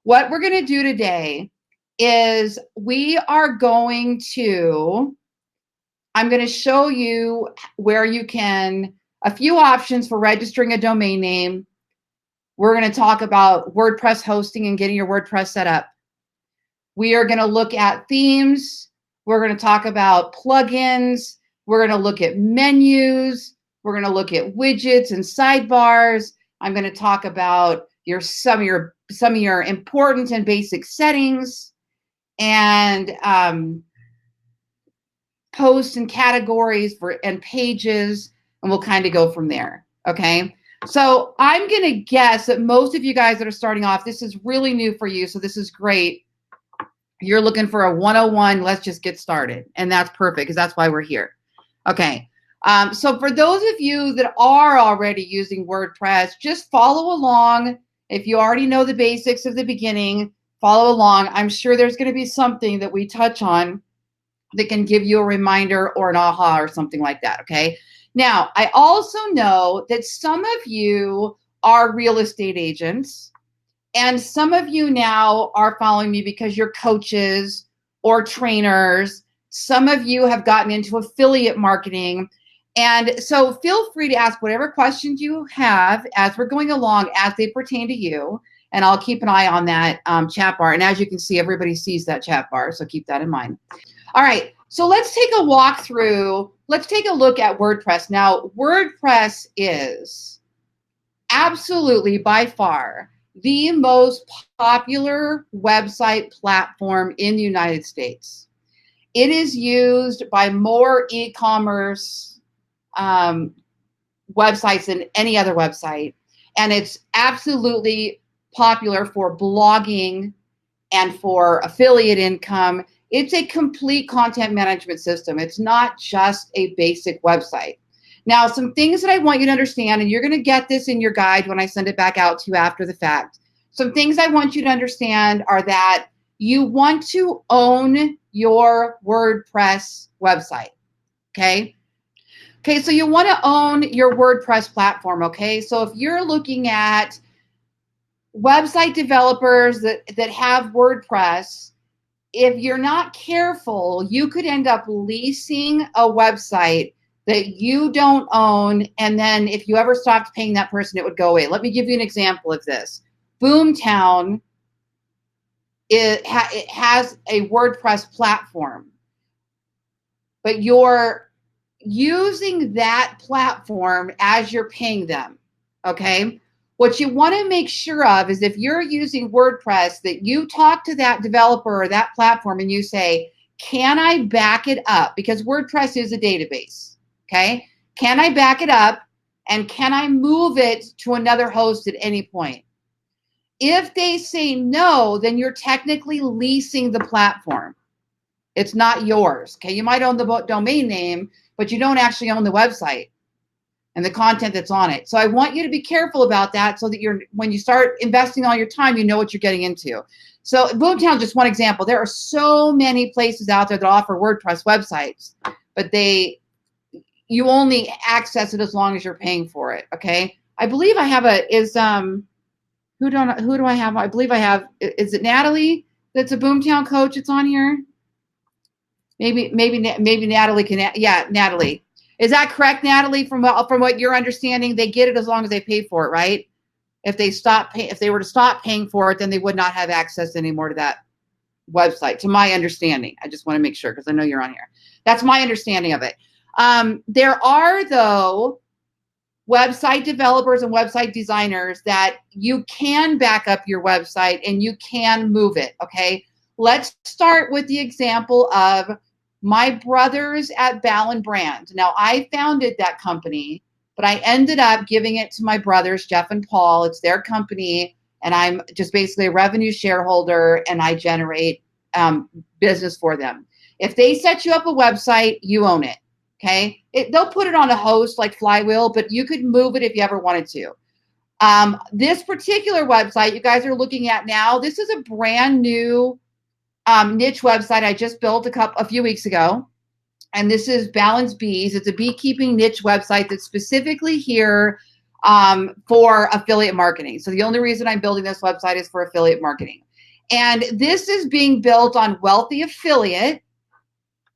What we're going to do today is I'm going to show you where you can, a few options for registering a domain name. We're going to talk about WordPress hosting and getting your WordPress set up. We are going to look at themes. We're going to talk about plugins. We're going to look at menus. We're going to look at widgets and sidebars. I'm going to talk about some of your important and basic settings, and posts and categories and pages, and we'll kind of go from there. Okay. So I'm going to guess that most of you guys that are starting off, this is really new for you. So this is great. You're looking for a 101. Let's just get started. And that's perfect because that's why we're here. Okay. So for those of you that are already using WordPress, just follow along. If you already know the basics of the beginning, follow along. I'm sure there's going to be something that we touch on that can give you a reminder or an aha or something like that, okay? Now, I also know that some of you are real estate agents, and some of you now are following me because you're coaches or trainers. Some of you have gotten into affiliate marketing. And so feel free to ask whatever questions you have as we're going along as they pertain to you. And I'll keep an eye on that chat bar. And as you can see, everybody sees that chat bar, so keep that in mind. All right, so let's take a walk through. Let's take a look at WordPress. Now, WordPress is absolutely by far the most popular website platform in the United States. It is used by more e-commerce websites than any other website, and it's absolutely popular for blogging and for affiliate income. It's a complete content management system. It's not just a basic website. Now, some things that I want you to understand, and you're going to get this in your guide when I send it back out to you after the fact. Some things I want you to understand are that you want to own your WordPress website, okay? Okay, so you want to own your WordPress platform, okay? So if you're looking at website developers that have WordPress, if you're not careful, you could end up leasing a website that you don't own, and then if you ever stopped paying that person, it would go away. Let me give you an example of this. Boomtown, it has a WordPress platform, but you're using that platform as you're paying them, okay? What you want to make sure of is if you're using WordPress, that you talk to that developer or that platform and you say, can I back it up? Because WordPress is a database, okay? Can I back it up, and can I move it to another host at any point? If they say no, then you're technically leasing the platform. It's not yours, okay? You might own the domain name, but you don't actually own the website and the content that's on it. So I want you to be careful about that so that when you start investing all your time, you know what you're getting into. So Boomtown is just one example. There are so many places out there that offer WordPress websites, but you only access it as long as you're paying for it, okay? I believe I have who do I have? I believe I have, is it Natalie that's a Boomtown coach that's on here? Maybe Natalie can, yeah, Natalie. Is that correct, Natalie? From what you're understanding, they get it as long as they pay for it, right? If they were to stop paying for it, then they would not have access anymore to that website, to my understanding. I just want to make sure because I know you're on here. That's my understanding of it. There are, though, website developers and website designers that you can back up your website and you can move it, okay? Let's start with the example of my brothers at Ballen Brand. Now, I founded that company, but I ended up giving it to my brothers, Jeff and Paul. It's their company, and I'm just basically a revenue shareholder, and I generate business for them. If they set you up a website, you own it, okay? They'll put it on a host like Flywheel, but you could move it if you ever wanted to. This particular website you guys are looking at now, this is a brand new niche website I just built a few weeks ago. And this is Balance Bees. It's a beekeeping niche website that's specifically here for affiliate marketing. So the only reason I'm building this website is for affiliate marketing. And this is being built on Wealthy Affiliate.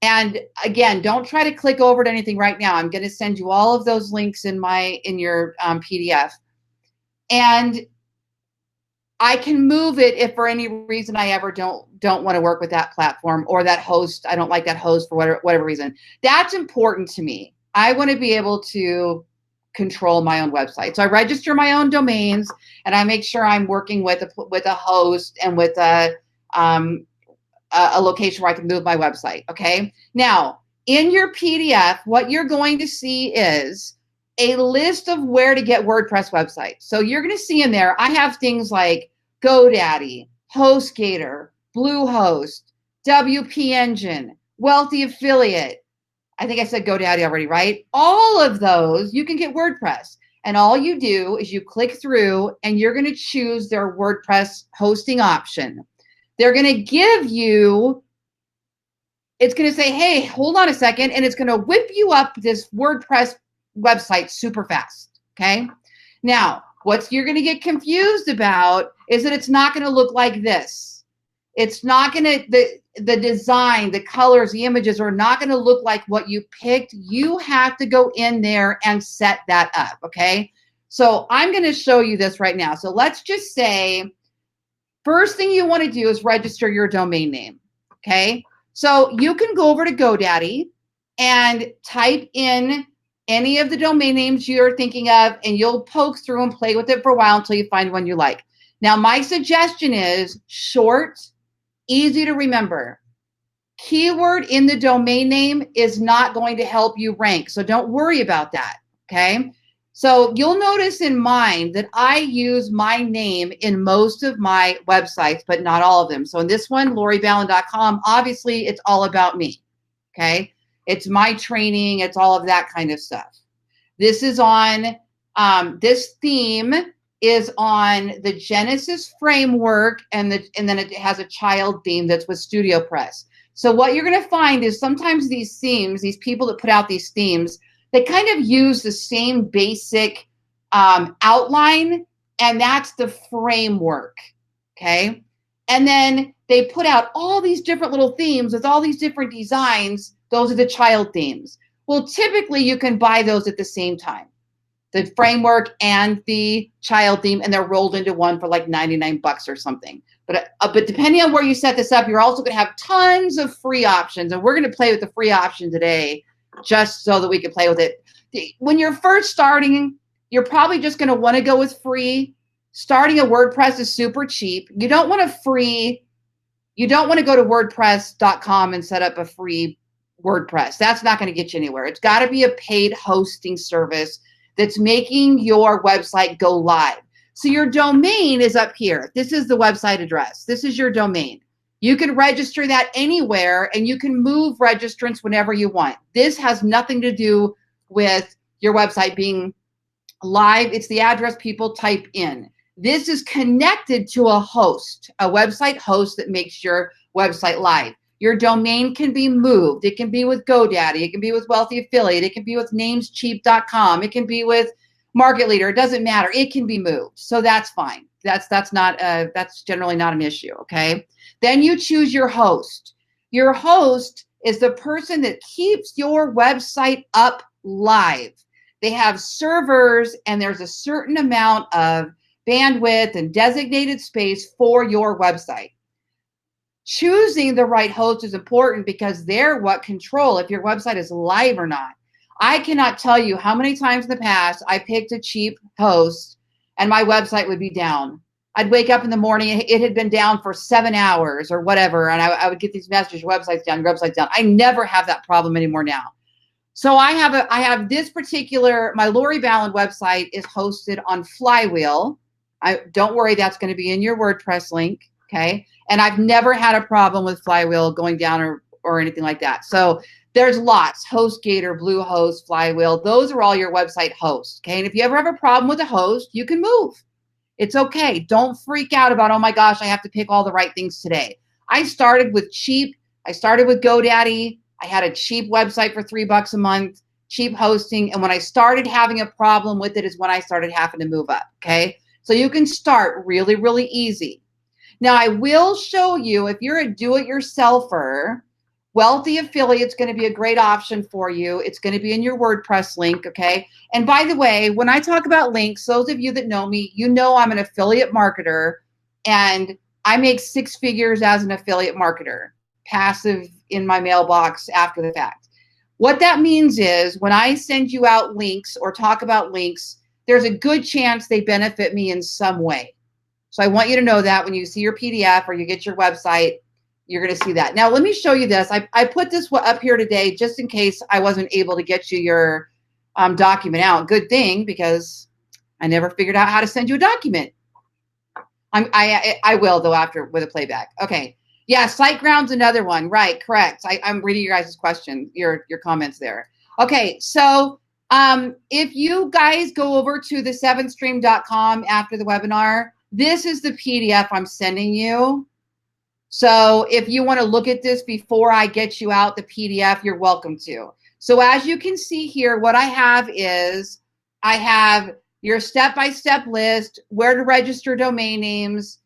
And again, don't try to click over to anything right now. I'm going to send you all of those links in your PDF. And I can move it if for any reason I ever don't want to work with that platform or that host. I don't like that host for whatever reason. That's important to me. I want to be able to control my own website. So I register my own domains, and I make sure I'm working with a host and with a location where I can move my website. Okay. Now, in your PDF, what you're going to see is a list of where to get WordPress websites. So you're going to see in there, I have things like GoDaddy, HostGator, Bluehost, WP Engine, Wealthy Affiliate. I think I said GoDaddy already, right? All of those, you can get WordPress. And all you do is you click through and you're going to choose their WordPress hosting option. They're going to give you, it's going to say, hey, hold on a second, and it's going to whip you up this WordPress website super fast. Okay. Now, what you're going to get confused about is that it's not going to look like this. It's not going to, the design, the colors, the images are not going to look like what you picked. You have to go in there and set that up. Okay. So I'm going to show you this right now. So let's just say, first thing you want to do is register your domain name. Okay. So you can go over to GoDaddy and type in any of the domain names you're thinking of, and you'll poke through and play with it for a while until you find one you like. Now, my suggestion is short, easy to remember. Keyword in the domain name is not going to help you rank, so don't worry about that, okay? So you'll notice in mine that I use my name in most of my websites, but not all of them. So in this one, loriballen.com, obviously it's all about me, okay? It's my training. It's all of that kind of stuff. This is on, this theme is on the Genesis framework, and then it has a child theme that's with StudioPress. So what you're going to find is sometimes these themes, these people that put out these themes, they kind of use the same basic outline, and that's the framework, okay? And then they put out all these different little themes with all these different designs. Those are the child themes. Well, typically you can buy those at the same time, the framework and the child theme, and they're rolled into one for like 99 bucks or something. But depending on where you set this up, you're also going to have tons of free options, and we're going to play with the free option today just so that we can play with it. When you're first starting, you're probably just going to want to go with free. Starting a WordPress is super cheap. You don't want to go to WordPress.com and set up a free WordPress. That's not going to get you anywhere. It's got to be a paid hosting service that's making your website go live. So your domain is up here. This is the website address. This is your domain. You can register that anywhere, and you can move registrants whenever you want. This has nothing to do with your website being live. It's the address people type in. This is connected to a host, a website host that makes your website live. Your domain can be moved. It can be with GoDaddy. It can be with Wealthy Affiliate. It can be with namescheap.com. It can be with Market Leader. It doesn't matter. It can be moved. So that's fine. That's generally not an issue, okay? Then you choose your host. Your host is the person that keeps your website up live. They have servers, and there's a certain amount of bandwidth and designated space for your website. Choosing the right host is important because they're what control if your website is live or not. I cannot tell you how many times in the past I picked a cheap host and my website would be down. I'd wake up in the morning, it had been down for 7 hours or whatever, and I would get these messages, your website's down, your website's down. I never have that problem anymore now. So I have this particular, my Lori Ballen website is hosted on Flywheel. Don't worry, that's going to be in your WordPress link, okay? And I've never had a problem with Flywheel going down or anything like that. So there's lots, HostGator, Bluehost, Flywheel. Those are all your website hosts, okay? And if you ever have a problem with a host, you can move. It's okay. Don't freak out about, oh my gosh, I have to pick all the right things today. I started with cheap. I started with GoDaddy. I had a cheap website for $3 a month, cheap hosting. And when I started having a problem with it is when I started having to move up, okay? So you can start really, really easy. Now, I will show you, if you're a do-it-yourselfer, Wealthy Affiliate's going to be a great option for you. It's going to be in your WordPress link, okay? And by the way, when I talk about links, those of you that know me, you know I'm an affiliate marketer, and I make 6 figures as an affiliate marketer, passive in my mailbox after the fact. What that means is when I send you out links or talk about links, there's a good chance they benefit me in some way. So I want you to know that when you see your PDF or you get your website, you're going to see that. Now, let me show you this. I put this up here today just in case I wasn't able to get you your document out. Good thing, because I never figured out how to send you a document. I will, though, after with a playback. Okay. Yeah, SiteGround's another one. Right, correct. I'm reading your guys' question, your comments there. Okay, so if you guys go over to the 7stream.com after the webinar, this is the PDF I'm sending you. So if you want to look at this before I get you out the PDF, you're welcome to. So as you can see here, what I have is I have your step-by-step list, where to register domain names,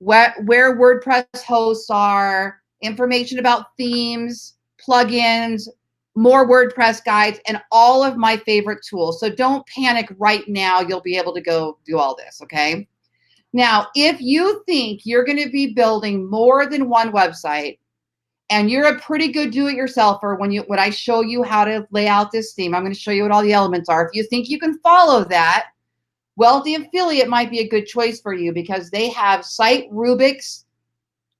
where WordPress hosts are, information about themes, plugins, more WordPress guides, and all of my favorite tools. So don't panic right now. You'll be able to go do all this, okay? Now, if you think you're going to be building more than one website, and you're a pretty good do-it-yourselfer, when I show you how to lay out this theme, I'm going to show you what all the elements are. If you think you can follow that, Wealthy Affiliate might be a good choice for you, because they have Site Rubik's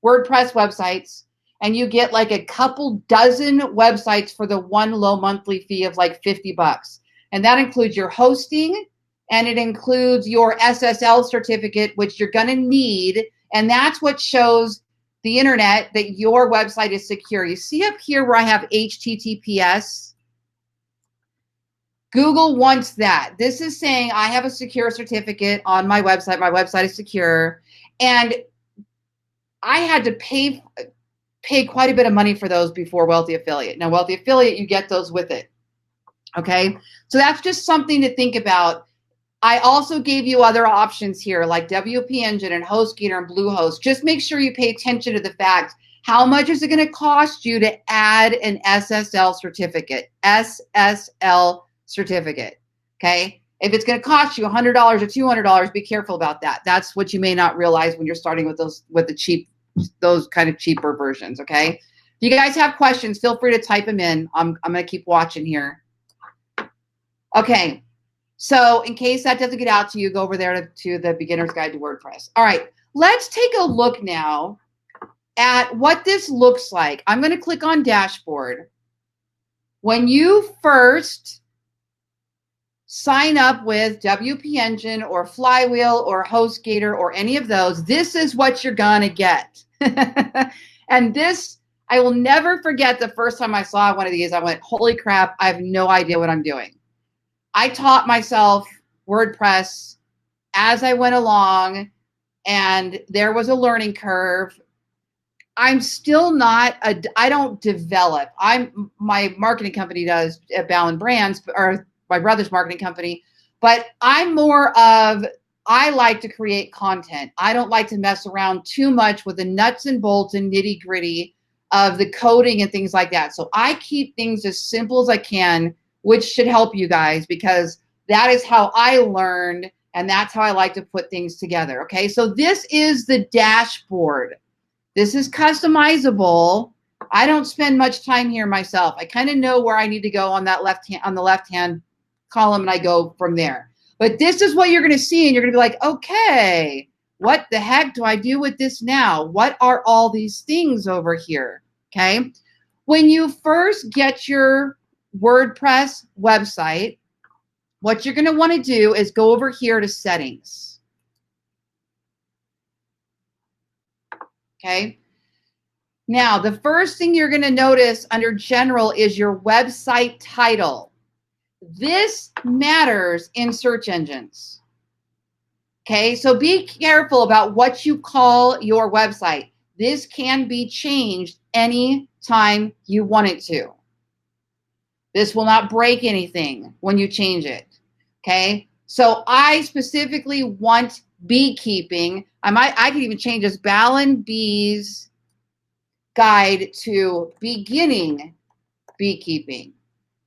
WordPress websites, and you get like a couple dozen websites for the one low monthly fee of like $50. And that includes your hosting, and it includes your SSL certificate, which you're going to need. And that's what shows the internet that your website is secure. You see up here where I have HTTPS? Google wants that. This is saying I have a secure certificate on my website. My website is secure. And I had to pay quite a bit of money for those before Wealthy Affiliate. Now, Wealthy Affiliate, you get those with it. Okay? So that's just something to think about. I also gave you other options here like WP Engine and HostGator and Bluehost. Just make sure you pay attention to the fact, how much is it going to cost you to add an SSL certificate? SSL certificate. Okay? If it's going to cost you $100 or $200, be careful about that. That's what you may not realize when you're starting with those kind of cheaper versions. Okay? If you guys have questions, feel free to type them in. I'm going to keep watching here. Okay. So in case that doesn't get out to you, go over there to the Beginner's Guide to WordPress. All right, let's take a look now at what this looks like. I'm going to click on Dashboard. When you first sign up with WP Engine or Flywheel or HostGator or any of those, this is what you're going to get. And this, I will never forget the first time I saw one of these. I went, holy crap, I have no idea what I'm doing. I taught myself WordPress as I went along, and there was a learning curve. I'm still not I don't develop. My marketing company does Ballen Brands, or my brother's marketing company, but I'm more of, I like to create content. I don't like to mess around too much with the nuts and bolts and nitty gritty of the coding and things like that. So I keep things as simple as I can, which should help you guys, because that is how I learned, and that's how I like to put things together. Okay, so this is the dashboard. This is customizable. I don't spend much time here myself. I kind of know where I need to go on that on the left-hand column, and I go from there. But this is what you're going to see, and you're going to be like, okay, what the heck do I do with this now? What are all these things over here? Okay, when you first get your WordPress website, what you're going to want to do is go over here to settings. Okay. Now, the first thing you're going to notice under general is your website title. This matters in search engines. Okay. So be careful about what you call your website. This can be changed anytime you want it to. This will not break anything when you change it, okay? So I specifically want beekeeping. I could even change this Ballen Bees Guide to Beginning Beekeeping.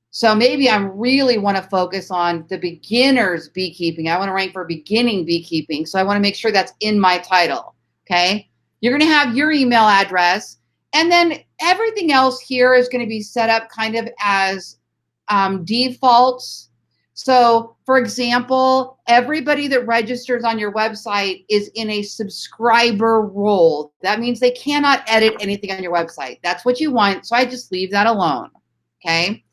So maybe I really want to focus on the beginner's beekeeping. I want to rank for beginning beekeeping. So I want to make sure that's in my title. Okay. You're going to have your email address, and then everything else here is going to be set up kind of as defaults. So for example, everybody that registers on your website is in a subscriber role. That means they cannot edit anything on your website. That's what you want. So I just leave that alone. Okay.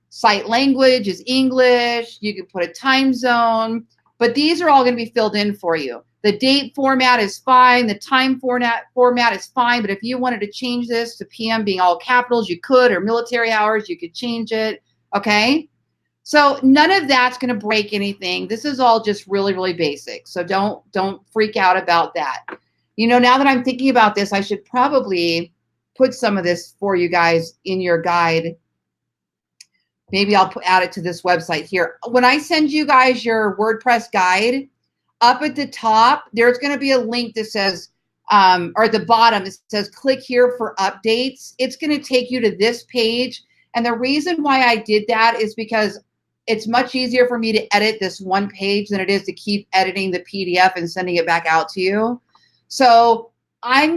Site language is English. You can put a time zone, but these are all going to be filled in for you. The date format is fine. The time format is fine. But if you wanted to change this to PM being all capitals, you could, or military hours, you could change it. Okay. So none of that's going to break anything. This is all just really, really basic. So don't freak out about that. You know, now that I'm thinking about this, I should probably put some of this for you guys in your guide. Maybe I'll add it to this website here. When I send you guys your WordPress guide, up at the top, there's going to be a link that says, or at the bottom, it says click here for updates. It's going to take you to this page. And the reason why I did that is because it's much easier for me to edit this one page than it is to keep editing the PDF and sending it back out to you. So I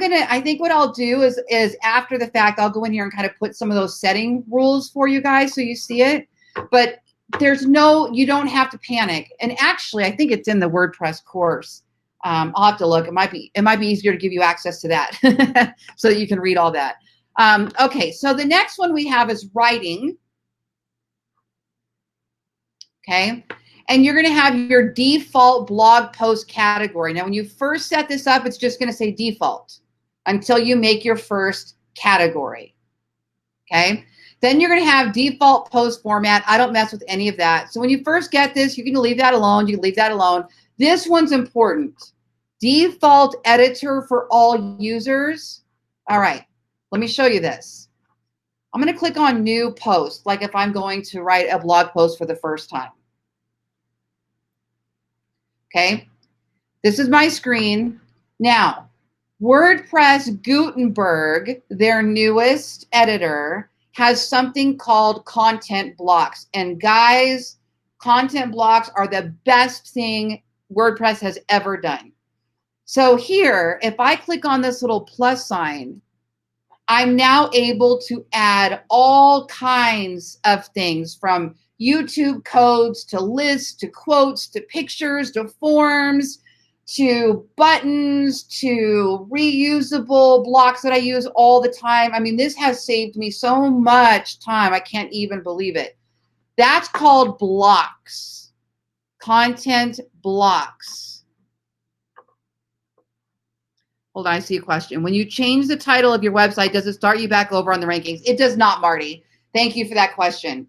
think what I'll do is after the fact, I'll go in here and kind of put some of those setting rules for you guys so you see it. But you don't have to panic. And actually, I think it's in the WordPress course. I'll have to look. It might be easier to give you access to that so that you can read all that. Okay, so the next one we have is writing. Okay. And you're going to have your default blog post category. Now, when you first set this up, it's just going to say default until you make your first category. Okay. Then you're going to have default post format. I don't mess with any of that. So when you first get this, you can leave that alone. You can leave that alone. This one's important. Default editor for all users. All right. Let me show you this. I'm going to click on new post, like if I'm going to write a blog post for the first time. Okay, this is my screen. Now, WordPress Gutenberg, their newest editor, has something called content blocks. And guys, content blocks are the best thing WordPress has ever done. So here, if I click on this little plus sign, I'm now able to add all kinds of things, from YouTube codes to lists to quotes to pictures to forms to buttons to reusable blocks that I use all the time. I mean, this has saved me so much time. I can't even believe it. That's called blocks, content blocks. Hold on, I see a question. When you change the title of your website, does it start you back over on the rankings? It does not, Marty. Thank you for that question.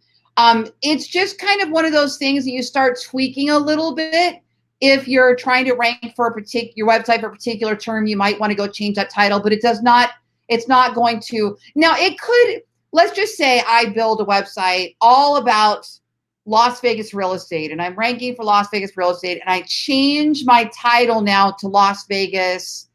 It's just kind of one of those things that you start tweaking a little bit. If you're trying to rank for your website for a particular term, you might want to go change that title, but it does not, it's not going to. Now it could, let's just say I build a website all about Las Vegas real estate, and I'm ranking for Las Vegas real estate, and I change my title now to Las Vegas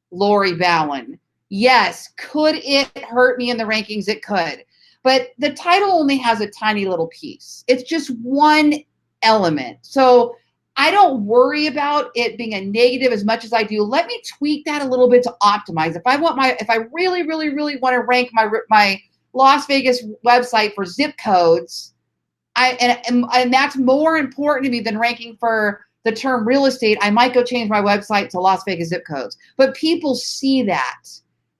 Lori Ballen. Yes, could it hurt me in the rankings? It could. But the title only has a tiny little piece. It's just one element. So I don't worry about it being a negative as much as I do. Let me tweak that a little bit to optimize. If I really, really, really want to rank my Las Vegas website for zip codes, and that's more important to me than ranking for the term real estate, I might go change my website to Las Vegas zip codes. But people see that.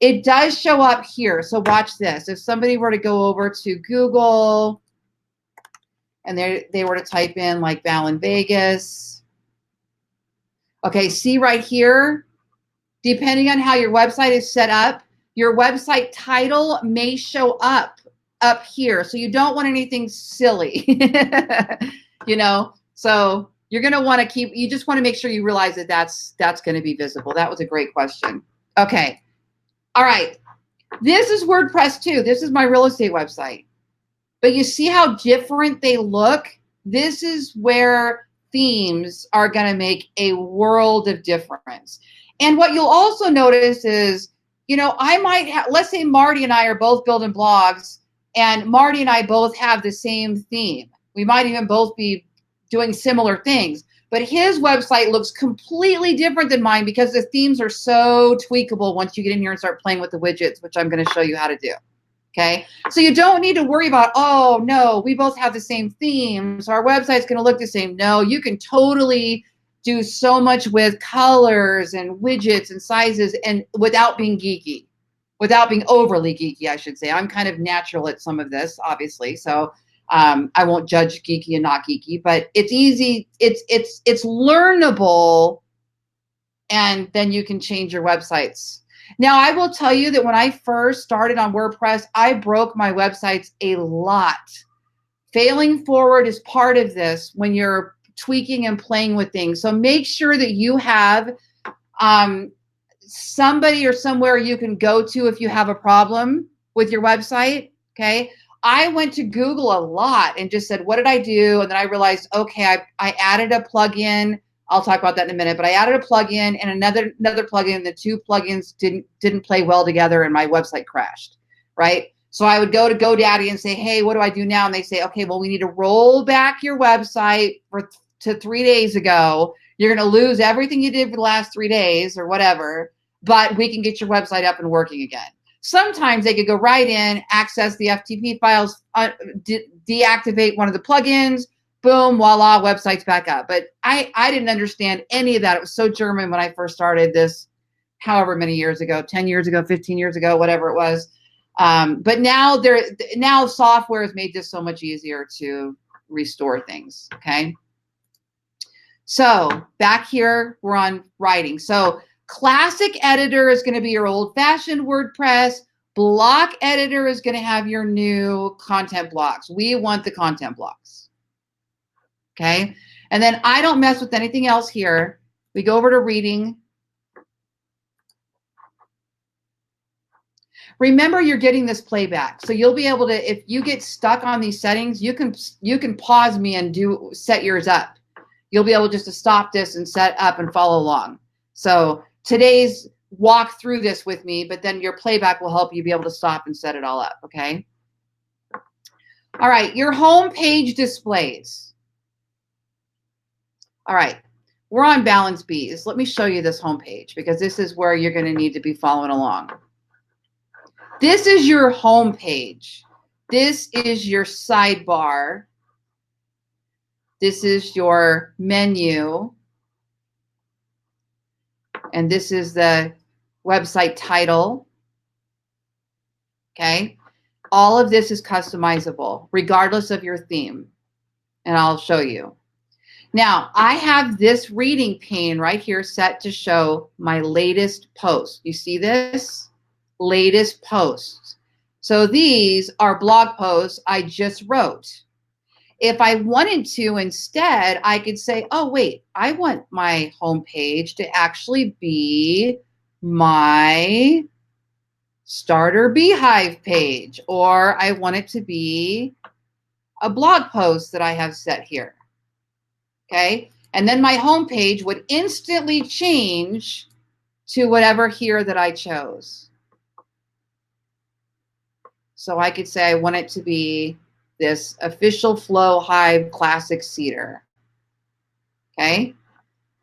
It does show up here. So watch this. If somebody were to go over to Google and they were to type in like Ballen Vegas. Okay, see right here, depending on how your website is set up, your website title may show up here. So you don't want anything silly, you know? So you're going to want to you just want to make sure you realize that that's going to be visible. That was a great question. Okay. All right, this is WordPress too. This is my real estate website. But you see how different they look? This is where themes are going to make a world of difference. And what you'll also notice is, you know, I might have, let's say Marty and I are both building blogs, and Marty and I both have the same theme. We might even both be doing similar things, but his website looks completely different than mine because the themes are so tweakable once you get in here and start playing with the widgets, which I'm going to show you how to do. Okay, so you don't need to worry about, oh no, we both have the same theme, so our website's going to look the same. No, you can totally do so much with colors and widgets and sizes, and without being geeky, without being overly geeky, I should say. I'm kind of natural at some of this, obviously, so I won't judge geeky and not geeky, but it's easy. It's learnable, and then you can change your websites. Now, I will tell you that when I first started on WordPress, I broke my websites a lot. Failing forward is part of this when you're tweaking and playing with things. So make sure that you have somebody or somewhere you can go to if you have a problem with your website, okay? I went to Google a lot and just said, what did I do? And then I realized, okay, I added a plugin. I'll talk about that in a minute, but I added a plugin and another plugin. The two plugins didn't play well together and my website crashed, right? So I would go to GoDaddy and say, hey, what do I do now? And they say, okay, well, we need to roll back your website to 3 days ago. You're going to lose everything you did for the last 3 days or whatever, but we can get your website up and working again. Sometimes they could go right in, access the FTP files, deactivate one of the plugins, boom, voila, website's back up. But I didn't understand any of that. It was so German when I first started this, however many years ago, 10 years ago, 15 years ago, whatever it was. But now software has made this so much easier to restore things, okay? So back here, we're on writing. So classic editor is going to be your old-fashioned WordPress. Block editor is going to have your new content blocks. We want the content blocks. Okay, and then I don't mess with anything else here. We go over to reading. Remember, you're getting this playback, so you'll be able to, if you get stuck on these settings, you can pause me and set yours up. You'll be able just to stop this and set up and follow along. So today's walk through this with me, but then your playback will help you be able to stop and set it all up. Okay. All right, your home page displays. All right, we're on Balance Bees. Let me show you this homepage because this is where you're going to need to be following along. This is your homepage. This is your sidebar. This is your menu. And this is the website title. Okay, all of this is customizable regardless of your theme. And I'll show you. Now, I have this reading pane right here set to show my latest post. You see this? Latest posts. So these are blog posts I just wrote. If I wanted to instead, I could say, oh, wait, I want my homepage to actually be my starter beehive page, or I want it to be a blog post that I have set here. Okay, and then my home page would instantly change to whatever here that I chose. So I could say I want it to be this official flow hive classic cedar. Okay,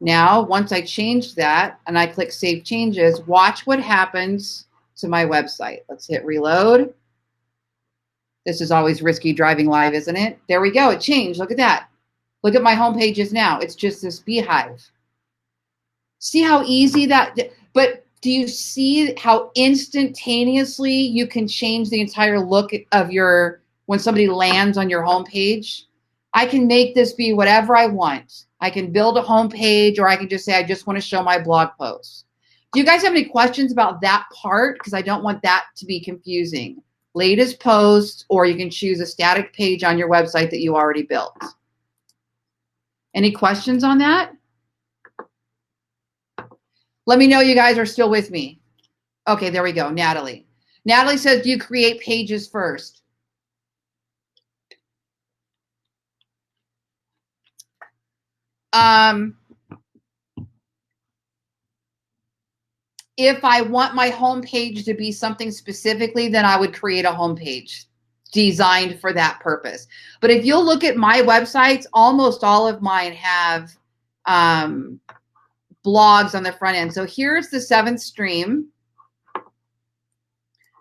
now once I change that and I click save changes, watch what happens to my website. Let's hit reload. This is always risky driving live, isn't it? There we go, it changed. Look at that. Look at my home pages now. It's just this beehive. See how easy that, but do you see how instantaneously you can change the entire look of when somebody lands on your home page? I can make this be whatever I want. I can build a home page, or I can just say, I just want to show my blog posts. Do you guys have any questions about that part? Because I don't want that to be confusing. Latest posts, or you can choose a static page on your website that you already built. Any questions on that? Let me know you guys are still with me. Okay, there we go, Natalie. Natalie says, do you create pages first? If I want my homepage to be something specifically, then I would create a homepage designed for that purpose. But if you'll look at my websites, almost all of mine have blogs on the front end. So here's the 7th stream.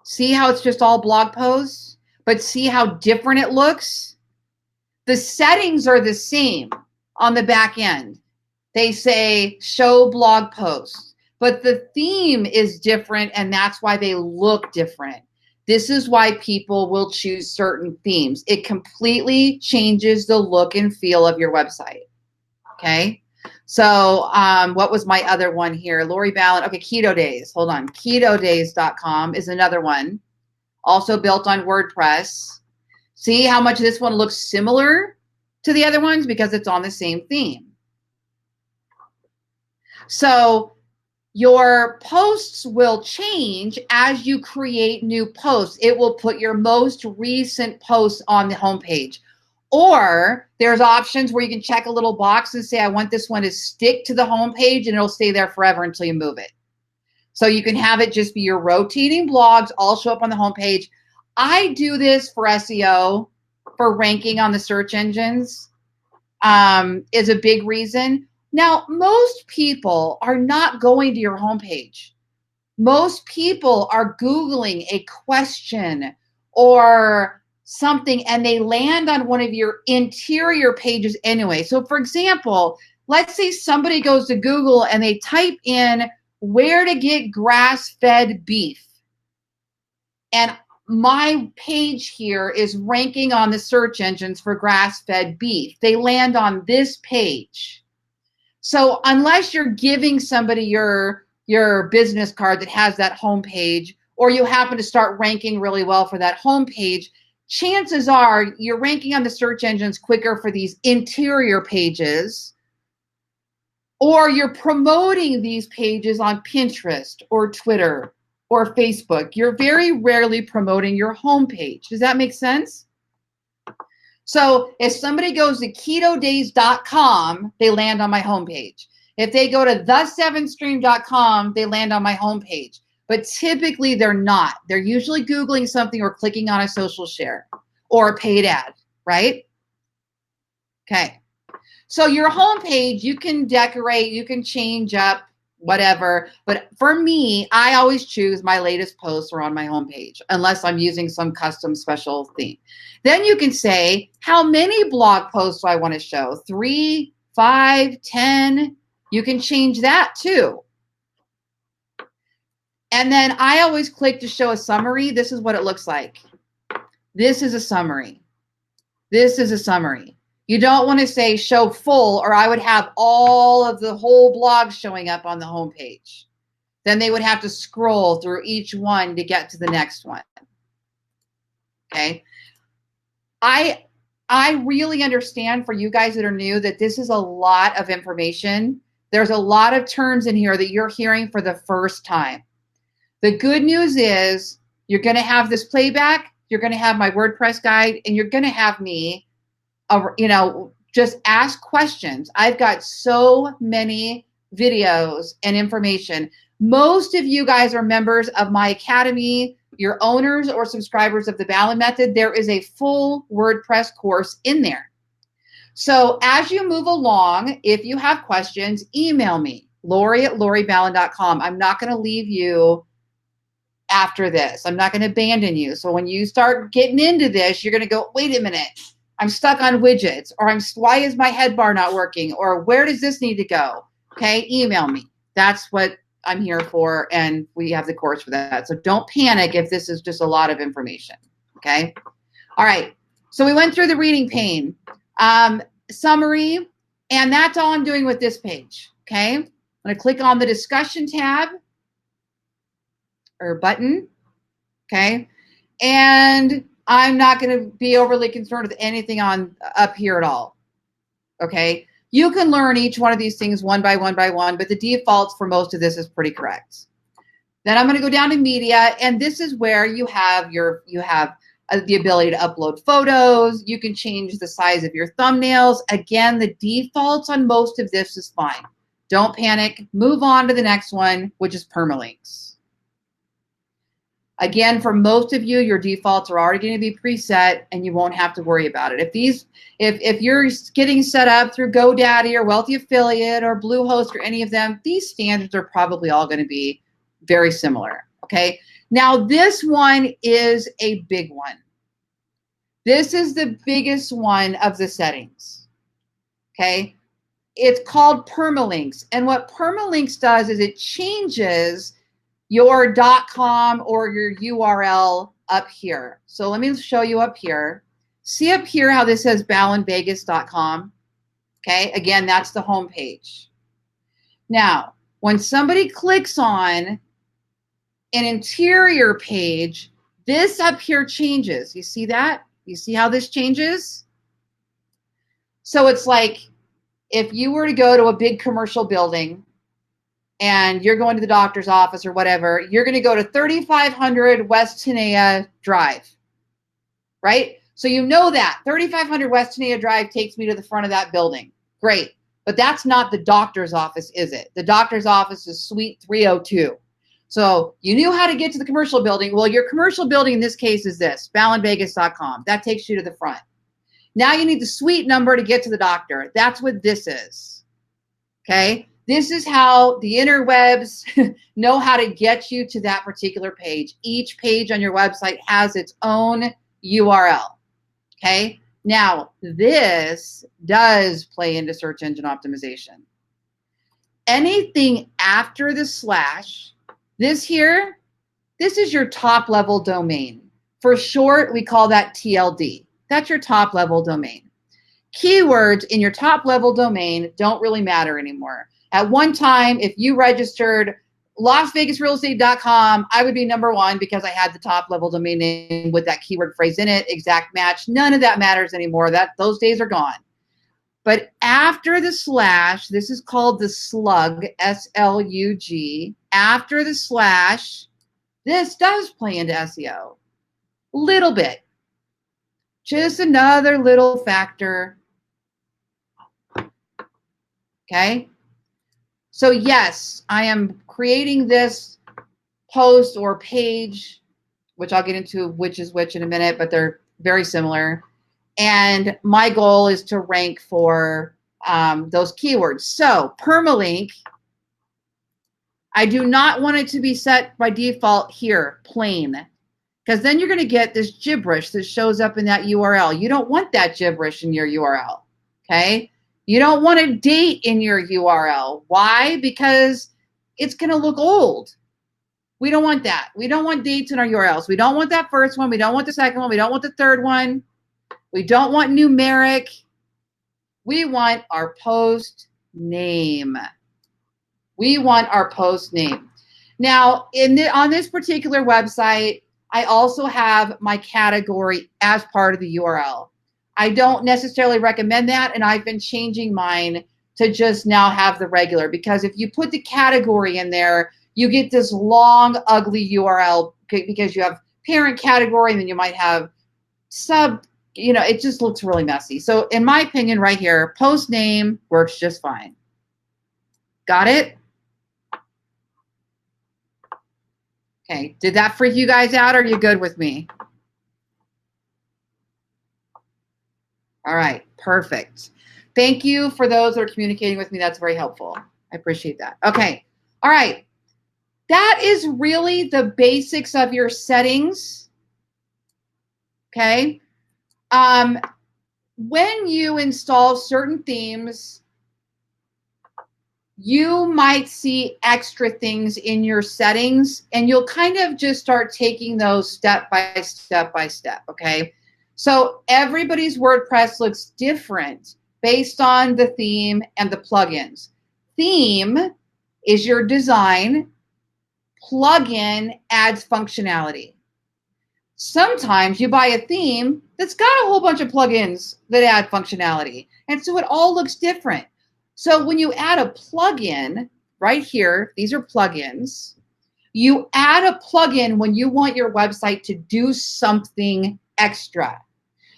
See how it's just all blog posts, but see how different it looks? The settings are the same on the back end. They say show blog posts, but the theme is different, and that's why they look different. This is why people will choose certain themes. It completely changes the look and feel of your website. Okay. So what was my other one here? Lori Ballen. Okay, Keto Days. Hold on. KetoDays.com is another one. Also built on WordPress. See how much this one looks similar to the other ones? Because it's on the same theme. So your posts will change as you create new posts. It will put your most recent posts on the homepage. Or there's options where you can check a little box and say, I want this one to stick to the homepage, and it'll stay there forever until you move it. So you can have it just be your rotating blogs, all show up on the homepage. I do this for SEO, for ranking on the search engines, is a big reason. Now, most people are not going to your homepage. Most people are Googling a question or something, and they land on one of your interior pages anyway. So for example, let's say somebody goes to Google and they type in where to get grass-fed beef. And my page here is ranking on the search engines for grass-fed beef. They land on this page. So unless you're giving somebody your business card that has that homepage, or you happen to start ranking really well for that homepage, chances are you're ranking on the search engines quicker for these interior pages, or you're promoting these pages on Pinterest or Twitter or Facebook. You're very rarely promoting your homepage. Does that make sense? So if somebody goes to ketodays.com, they land on my homepage. If they go to the7stream.com, they land on my homepage. But typically they're not. They're usually Googling something or clicking on a social share or a paid ad, right? Okay. So your homepage, you can decorate, you can change up, whatever. But for me, I always choose my latest posts are on my homepage, unless I'm using some custom special theme. Then you can say, how many blog posts do I want to show? 3, 5, 10? You can change that too. And then I always click to show a summary. This is what it looks like. This is a summary. This is a summary. You don't want to say show full, or I would have all of the whole blog showing up on the homepage. Then they would have to scroll through each one to get to the next one. Okay. I really understand for you guys that are new that this is a lot of information. There's a lot of terms in here that you're hearing for the first time. The good news is you're going to have this playback, you're going to have my WordPress guide, and you're going to have me, just ask questions. I've got so many videos and information. Most of you guys are members of my academy. You're owners or subscribers of the Ballen Method. There is a full WordPress course in there. So as you move along, if you have questions, email me, Lori@LoriBallen.com. I'm not going to leave you after this. I'm not going to abandon you. So when you start getting into this, you're going to go, wait a minute, I'm stuck on widgets, or why is my head bar not working, or where does this need to go? Okay, email me. That's what I'm here for, and we have the course for that. So don't panic if this is just a lot of information. Okay. All right. So we went through the reading pane, summary, and that's all I'm doing with this page. Okay. I'm going to click on the discussion tab or button. Okay. And I'm not going to be overly concerned with anything on up here at all. Okay. You can learn each one of these things one by one, but the defaults for most of this is pretty correct. Then I'm going to go down to media, and this is where you have the ability to upload photos. You can change the size of your thumbnails. Again, the defaults on most of this is fine. Don't panic. Move on to the next one, which is permalinks. Again, for most of you, your defaults are already going to be preset, and you won't have to worry about it. If you're getting set up through GoDaddy or Wealthy Affiliate or Bluehost or any of them, these standards are probably all going to be very similar. Okay. Now this one is a big one. This is the biggest one of the settings. Okay. It's called permalinks, and what permalinks does is it changes your .com or your URL up here. So let me show you up here. See up here how this says ballenvegas.com? Okay, again, that's the home page. Now, when somebody clicks on an interior page, this up here changes. You see that? You see how this changes? So it's like if you were to go to a big commercial building and you're going to the doctor's office or whatever, you're going to go to 3500 West Tenaya Drive, right? So you know that 3500 West Tenaya Drive takes me to the front of that building. Great. But that's not the doctor's office, is it? The doctor's office is suite 302. So you knew how to get to the commercial building. Well, your commercial building in this case is this, ballenvegas.com. That takes you to the front. Now you need the suite number to get to the doctor. That's what this is, okay? This is how the interwebs know how to get you to that particular page. Each page on your website has its own URL, okay? Now, this does play into search engine optimization. Anything after the slash, this here, this is your top level domain. For short, we call that TLD. That's your top level domain. Keywords in your top level domain don't really matter anymore. At one time, if you registered LasVegasRealEstate.com, I would be #1 because I had the top level domain name with that keyword phrase in it, exact match. None of that matters anymore. Those days are gone. But after the slash, this is called the slug, S-L-U-G. After the slash, this does play into SEO. Little bit. Just another little factor. Okay? So yes, I am creating this post or page, which I'll get into which is which in a minute, but they're very similar. And my goal is to rank for those keywords. So permalink, I do not want it to be set by default here, plain, because then you're going to get this gibberish that shows up in that URL. You don't want that gibberish in your URL, okay? You don't want a date in your URL. Why? Because it's going to look old. We don't want that. We don't want dates in our URLs. We don't want that first one. We don't want the second one. We don't want the third one. We don't want numeric. We want our post name. We want our post name. Now, on this particular website, I also have my category as part of the URL. I don't necessarily recommend that, and I've been changing mine to just now have the regular, because if you put the category in there, you get this long, ugly URL because you have parent category, and then you might have sub, it just looks really messy. So in my opinion right here, post name works just fine. Got it? Okay, did that freak you guys out, or are you good with me? All right, perfect. Thank you for those that are communicating with me. That's very helpful. I appreciate that. Okay, all right. That is really the basics of your settings, okay? When you install certain themes, you might see extra things in your settings, and you'll kind of just start taking those step by step, okay? So everybody's WordPress looks different based on the theme and the plugins. Theme is your design. Plugin adds functionality. Sometimes you buy a theme that's got a whole bunch of plugins that add functionality. And so it all looks different. So when you add a plugin, right here, these are plugins. You add a plugin when you want your website to do something extra.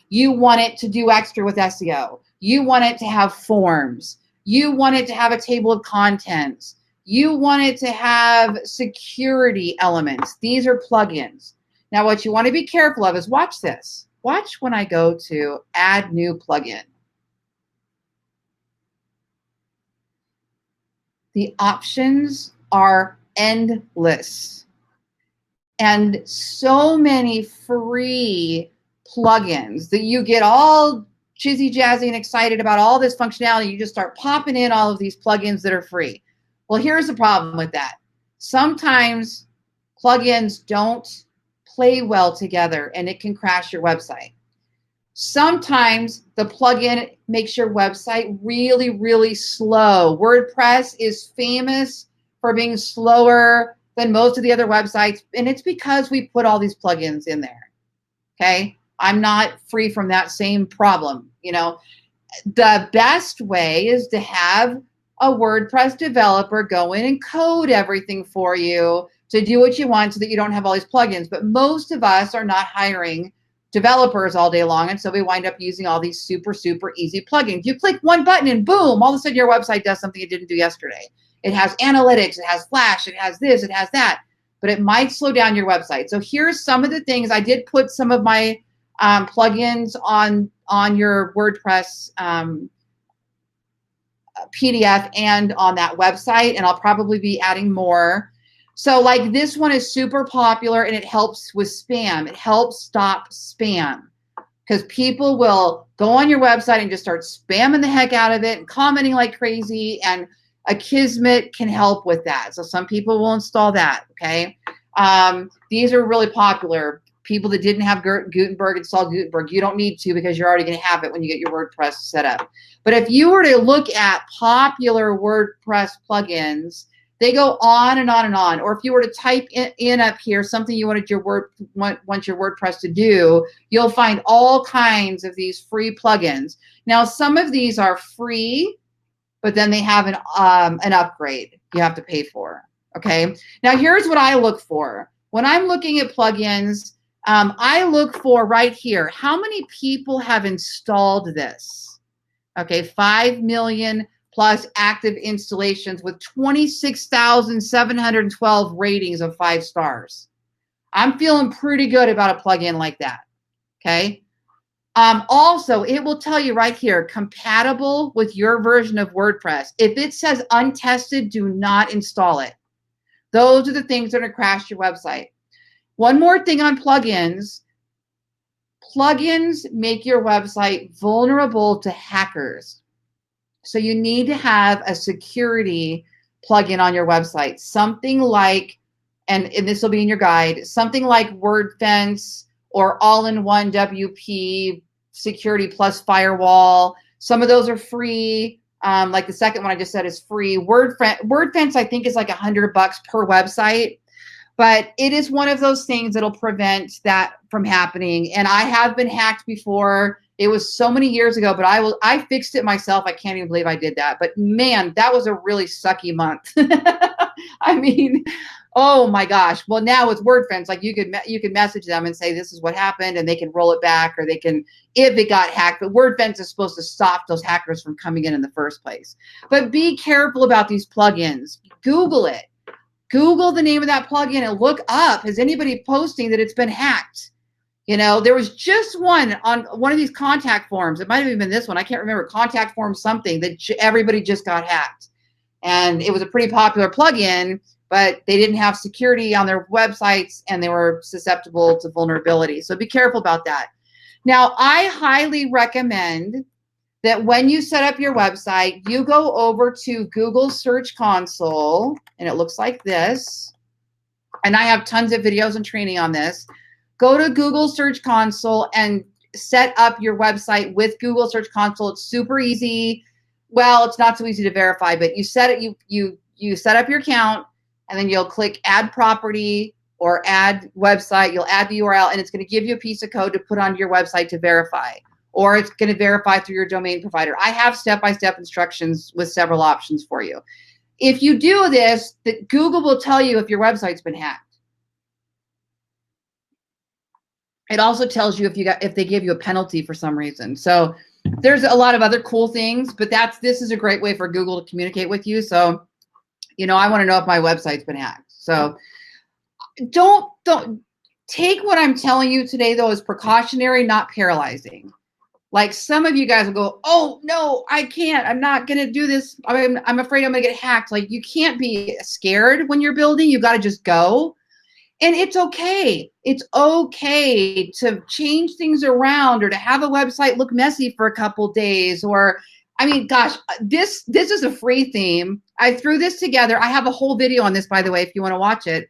You want it to do extra with SEO. You want it to have forms. You want it to have a table of contents. You want it to have security elements. These are plugins. Now, what you want to be careful of is watch this. Watch when I go to add new plugin. The options are endless. And so many free plugins that you get all chizzy jazzy and excited about all this functionality. You just start popping in all of these plugins that are free. Well, here's the problem with that. Sometimes plugins don't play well together and it can crash your website. Sometimes the plugin makes your website really, really slow. WordPress is famous for being slower than most of the other websites, and it's because we put all these plugins in there. Okay, I'm not free from that same problem. You know, the best way is to have a WordPress developer go in and code everything for you to do what you want so that you don't have all these plugins. But most of us are not hiring developers all day long, and so we wind up using all these super, super easy plugins. You click one button and boom, all of a sudden your website does something it didn't do yesterday. It has analytics, it has Flash, it has this, it has that, but it might slow down your website. So here's some of the things. I did put some of my plugins on your WordPress PDF and on that website, and I'll probably be adding more. So like this one is super popular and it helps with spam. It helps stop spam because people will go on your website and just start spamming the heck out of it and commenting like crazy, and Akismet can help with that. So some people will install that, okay? These are really popular. People that didn't have Gutenberg install Gutenberg. You don't need to because you're already going to have it when you get your WordPress set up. But if you were to look at popular WordPress plugins, they go on and on and on. Or if you were to type in up here something you wanted want your WordPress to do, you'll find all kinds of these free plugins. Now, some of these are free, but then they have an upgrade you have to pay for. Okay. Now, here's what I look for when I'm looking at plugins. I look for right here, how many people have installed this? Okay, 5 million plus active installations with 26,712 ratings of 5 stars. I'm feeling pretty good about a plugin like that. Okay. Also, it will tell you right here, compatible with your version of WordPress. If it says untested, do not install it. Those are the things that are going to crash your website. One more thing on plugins. Plugins make your website vulnerable to hackers. So you need to have a security plugin on your website. Something like, and this will be in your guide, something like WordFence or all-in-one WP security plus firewall. Some of those are free. Like the second one I just said is free. WordFence I think is like $100 per website. But it is one of those things that'll prevent that from happening. And I have been hacked before. It was so many years ago, but I fixed it myself. I can't even believe I did that. But man, that was a really sucky month. I mean, oh my gosh. Well, now with WordFence, like you could message them and say this is what happened, and they can roll it back, or they can, if it got hacked. But WordFence is supposed to stop those hackers from coming in the first place. But be careful about these plugins. Google it. Google the name of that plugin and look up, is anybody posting that it's been hacked? You know, there was just one on one of these contact forms. It might have even been this one. I can't remember. Contact form something that everybody just got hacked. And it was a pretty popular plugin, but they didn't have security on their websites and they were susceptible to vulnerability. So be careful about that. Now, I highly recommend that when you set up your website, you go over to Google Search Console, and it looks like this. And I have tons of videos and training on this. Go to Google Search Console and set up your website with Google Search Console. It's super easy. Well, it's not so easy to verify, but you set it. You set up your account, and then you'll click Add Property or Add Website. You'll add the URL, and it's going to give you a piece of code to put onto your website to verify. Or it's going to verify through your domain provider. I have step-by-step instructions with several options for you. If you do this, Google will tell you if your website's been hacked. It also tells you if they give you a penalty for some reason. So there's a lot of other cool things, but this is a great way for Google to communicate with you. So, I want to know if my website's been hacked. So don't take what I'm telling you today, though, as precautionary, not paralyzing. Like some of you guys will go, oh, no, I can't. I'm not going to do this. I'm afraid I'm going to get hacked. Like you can't be scared when you're building. You got to just go. And it's okay. It's okay to change things around or to have a website look messy for a couple days. Or, I mean, gosh, this is a free theme. I threw this together. I have a whole video on this, by the way, if you want to watch it.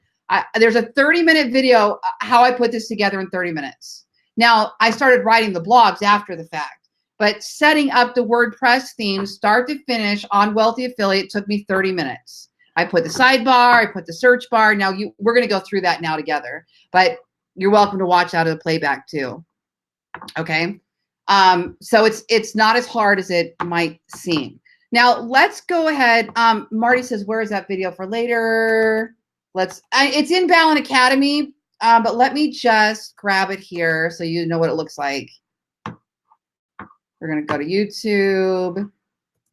There's a 30-minute video how I put this together in 30 minutes. Now, I started writing the blogs after the fact, but setting up the WordPress theme start to finish on Wealthy Affiliate took me 30 minutes. I put the sidebar, I put the search bar. Now we're going to go through that now together, but you're welcome to watch out of the playback too. Okay. So it's not as hard as it might seem. Now let's go ahead. Marty says, where is that video for later? It's in Ballen Academy, but let me just grab it here so you know what it looks like. We're going to go to YouTube,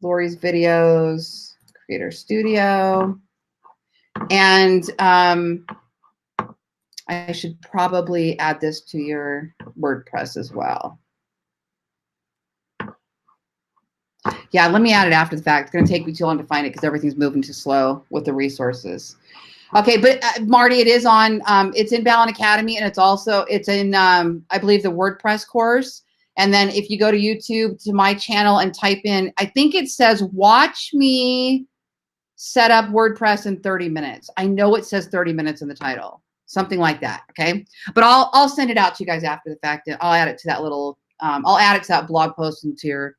Lori's videos, Creator Studio, and I should probably add this to your WordPress as well. Yeah, let me add it after the fact. It's going to take me too long to find it because everything's moving too slow with the resources. Okay, but Marty, it is on. It's in Ballen Academy, and it's in I believe the WordPress course. And then if you go to YouTube to my channel and type in, I think it says watch me set up WordPress in 30 minutes. I know it says 30 minutes in the title, something like that. Okay. But I'll send it out to you guys after the fact. I'll add it to that little, I'll add it to that blog post into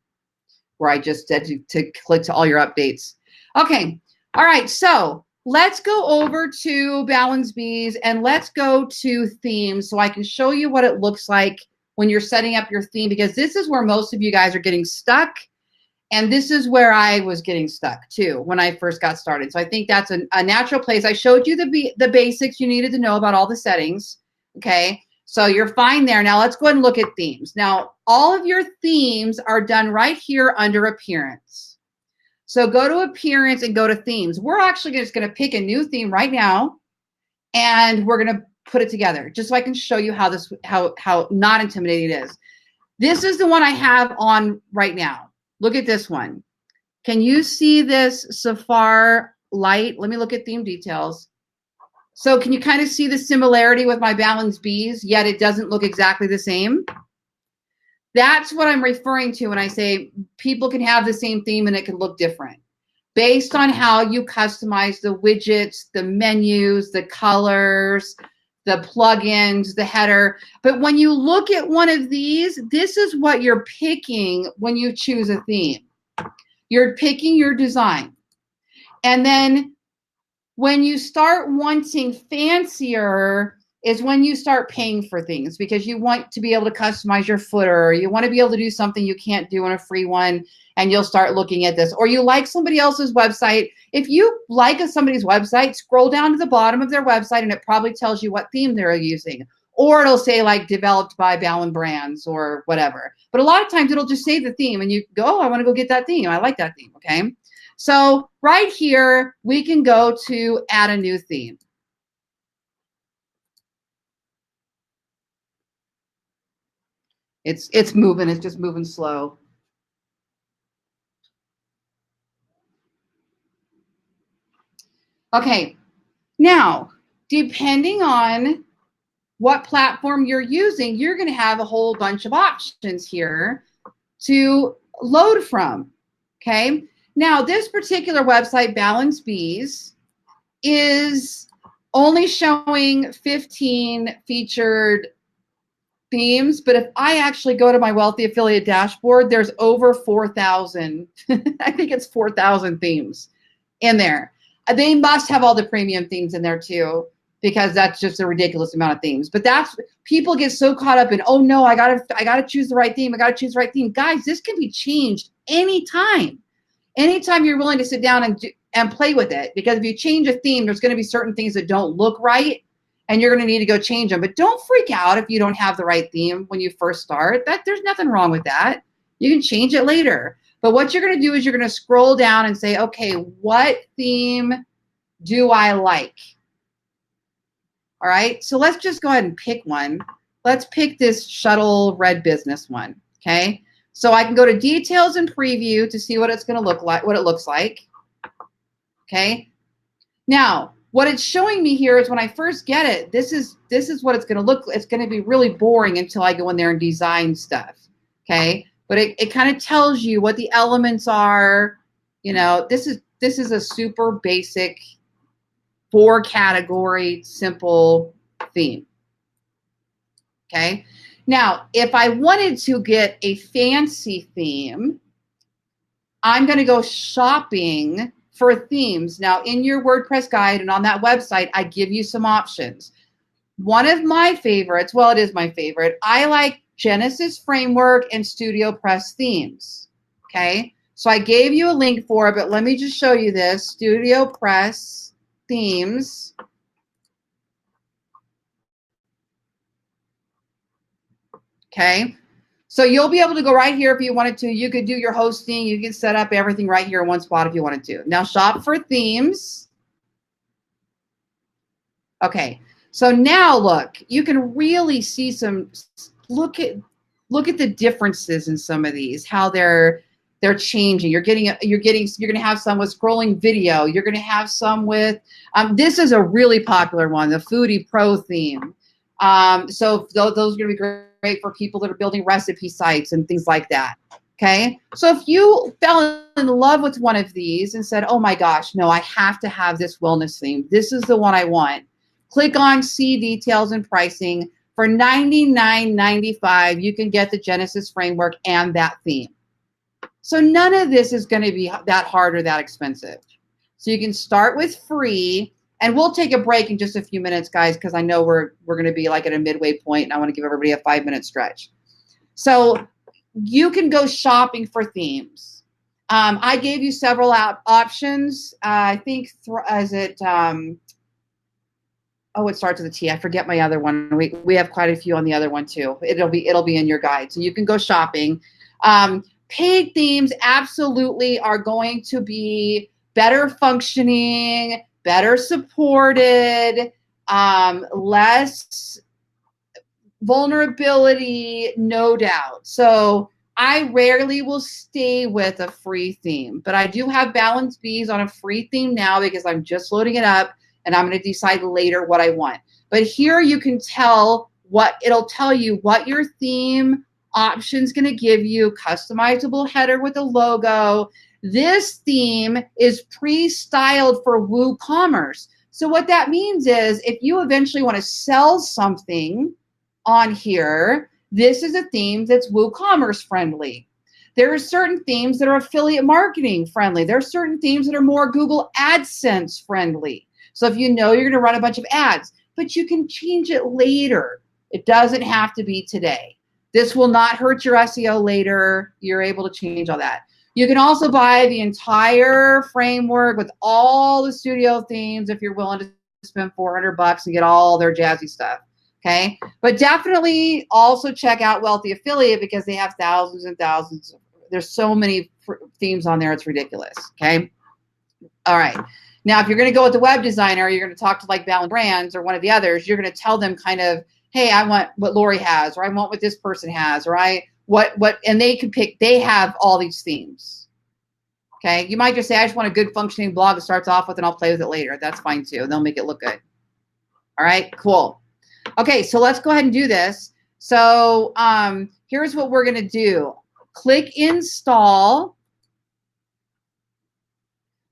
where I just said to click to all your updates. Okay. All right. So let's go over to Ballen's Bees and let's go to themes so I can show you what it looks like when you're setting up your theme, because this is where most of you guys are getting stuck. And this is where I was getting stuck too when I first got started. So I think that's a natural place. I showed you the basics you needed to know about all the settings. Okay, so you're fine there. Now let's go ahead and look at themes. Now all of your themes are done right here under Appearance. So go to Appearance and go to Themes. We're actually just going to pick a new theme right now, and we're going to put it together just so I can show you how not intimidating it is. This is the one I have on right now. Look at this one. Can you see this Safar light? Let me look at theme details. So can you kind of see the similarity with my Ballen's Bees, yet it doesn't look exactly the same? That's what I'm referring to when I say people can have the same theme and it can look different based on how you customize the widgets, the menus, the colors, the plugins, the header. But when you look at one of these, this is what you're picking when you choose a theme. You're picking your design. And then when you start wanting fancier is when you start paying for things, because you want to be able to customize your footer. You want to be able to do something you can't do on a free one, and you'll start looking at this. Or you like somebody else's website. If you like somebody's website, scroll down to the bottom of their website and it probably tells you what theme they're using. Or it'll say like developed by Ballen Brands or whatever. But a lot of times it'll just say the theme and you go, oh, I want to go get that theme. I like that theme, okay? So right here, we can go to add a new theme. It's moving, it's just moving slow. Okay, now, depending on what platform you're using, you're going to have a whole bunch of options here to load from, okay? Now, this particular website, Ballen's Bees, is only showing 15 featured themes, but if I actually go to my Wealthy Affiliate dashboard, there's over 4,000. I think it's 4,000 themes in there. They must have all the premium themes in there too, because that's just a ridiculous amount of themes. But that's, people get so caught up in, oh no, I gotta choose the right theme. I gotta choose the right theme. Guys, this can be changed anytime. Anytime you're willing to sit down and play with it, because if you change a theme, there's going to be certain things that don't look right. and you're going to need to go change them. But don't freak out if you don't have the right theme when you first start. There's nothing wrong with that. You can change it later. But what you're going to do is you're going to scroll down and say, okay, what theme do I like? All right, so let's just go ahead and pick one. Let's pick this shuttle red business one, okay? So I can go to details and preview to see what it's going to look like, what it looks like, okay? Now, what it's showing me here is when I first get it, this is what it's going to look like. It's going to be really boring until I go in there and design stuff, okay? But it kind of tells you what the elements are. You know, this is a super basic 4-category simple theme. Okay. Now, if I wanted to get a fancy theme, I'm going to go shopping for themes. Now, in your WordPress guide and on that website, I give you some options. One of my favorites, well, it is my favorite, I like Genesis Framework and StudioPress themes. Okay. So I gave you a link for it, but let me just show you this. StudioPress themes. Okay. So you'll be able to go right here if you wanted to. You could do your hosting. You can set up everything right here in one spot if you wanted to. Now shop for themes. Okay. So now look, you can really see some, look at the differences in some of these, how they're changing. You're going to have some with scrolling video. You're going to have some with, this is a really popular one, the Foodie Pro theme. So those are going to be great for people that are building recipe sites and things like that. Okay. So if you fell in love with one of these and said, oh my gosh, no, I have to have this wellness theme. This is the one I want. Click on see details and pricing. For $99.95, you can get the Genesis framework and that theme. So none of this is going to be that hard or that expensive. So you can start with free, and we'll take a break in just a few minutes, guys, because I know we're going to be like at a midway point, and I want to give everybody a 5-minute stretch. So you can go shopping for themes. I gave you several options. I think is it? Oh, it starts with a T. I forget my other one. We have quite a few on the other one too. It'll be in your guide, so you can go shopping. Paid themes absolutely are going to be better functioning, better supported, less vulnerability, no doubt. So I rarely will stay with a free theme, but I do have Balance Bees on a free theme now because I'm just loading it up and I'm going to decide later what I want. But here you can tell it'll tell you what your theme option's going to give you, customizable header with a logo. This theme is pre-styled for WooCommerce. So what that means is if you eventually want to sell something on here, this is a theme that's WooCommerce friendly. There are certain themes that are affiliate marketing friendly. There are certain themes that are more Google AdSense friendly. So if you know you're going to run a bunch of ads, but you can change it later. It doesn't have to be today. This will not hurt your SEO later. You're able to change all that. You can also buy the entire framework with all the studio themes if you're willing to spend $400 and get all their jazzy stuff. Okay, but definitely also check out Wealthy Affiliate because they have thousands and thousands. There's so many themes on there, it's ridiculous. Okay, all right. Now, if you're going to go with the web designer, you're going to talk to like Ballen Brands or one of the others. You're going to tell them kind of, hey, I want what Lori has, or I want what this person has, or and they can pick. They have all these themes. Okay, you might just say, I just want a good functioning blog that starts off with, and I'll play with it later. That's fine too. They'll make it look good. All right, cool. Okay, so let's go ahead and do this. So here's what we're going to do. Click install.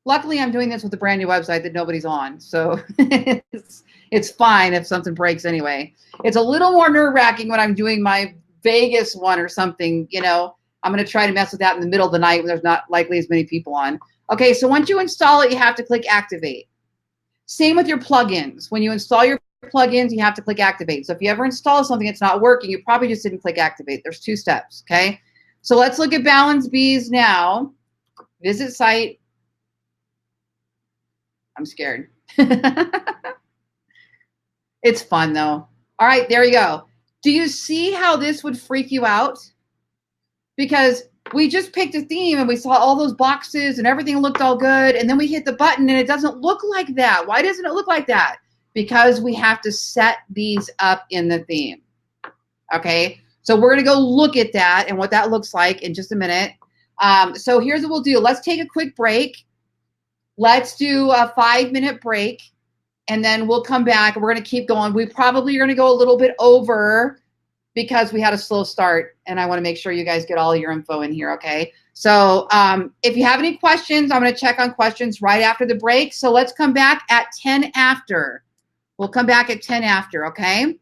Luckily, I'm doing this with a brand new website that nobody's on, so it's fine if something breaks anyway. It's a little more nerve-wracking when I'm doing my Vegas one or something. You know, I'm going to try to mess with that in the middle of the night when there's not likely as many people on. Okay, so once you install it, you have to click activate. Same with your plugins. When you install your plugins, you have to click activate. So if you ever install something that's not working, you probably just didn't click activate. There's 2 steps, okay? So let's look at Balance Bees now. Visit site. I'm scared. It's fun though. All right, there you go. Do you see how this would freak you out? Because we just picked a theme and we saw all those boxes and everything looked all good. And then we hit the button and it doesn't look like that. Why doesn't it look like that? Because we have to set these up in the theme. Okay, so we're going to go look at that and what that looks like in just a minute. So here's what we'll do. Let's take a quick break. Let's do a 5-minute break. And then we'll come back and we're going to keep going. We probably are going to go a little bit over because we had a slow start. And I want to make sure you guys get all your info in here, okay? So if you have any questions, I'm going to check on questions right after the break. So let's come back at 10 after. We'll come back at 10 after, okay?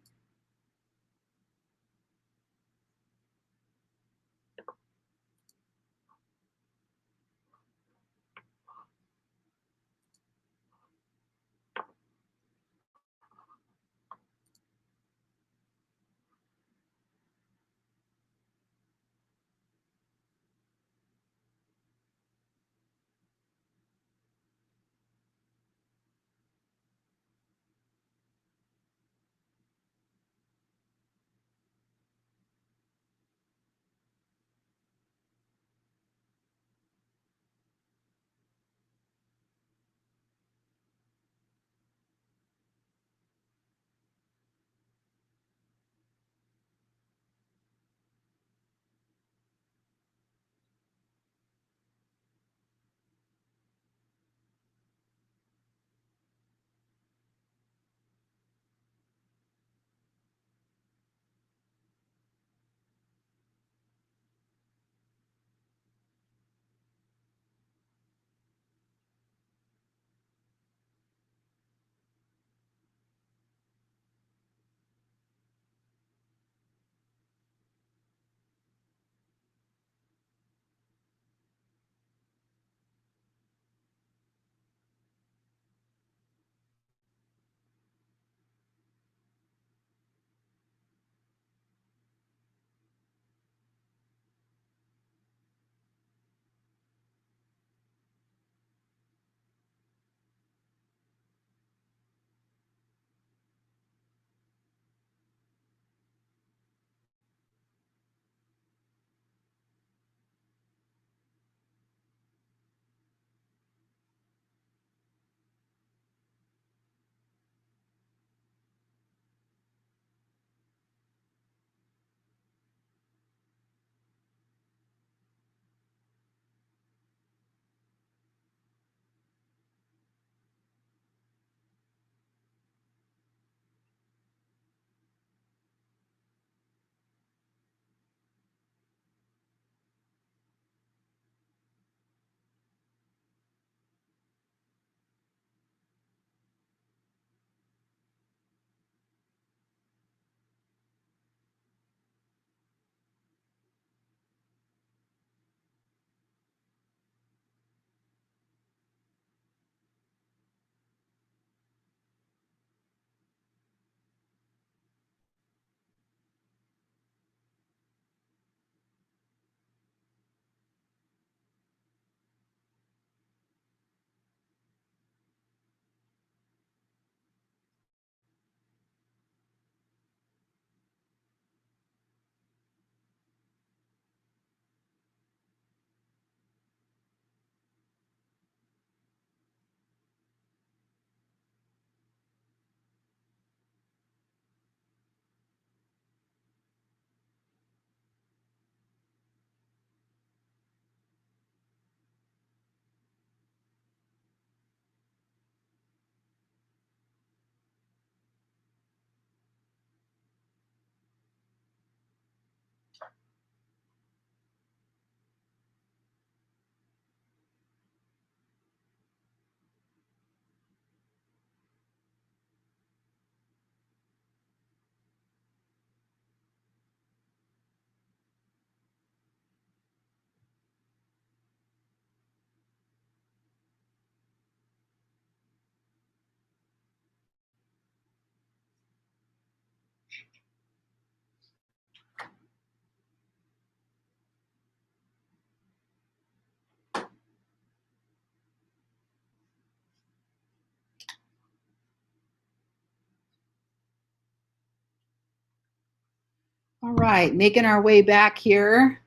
All right, making our way back here.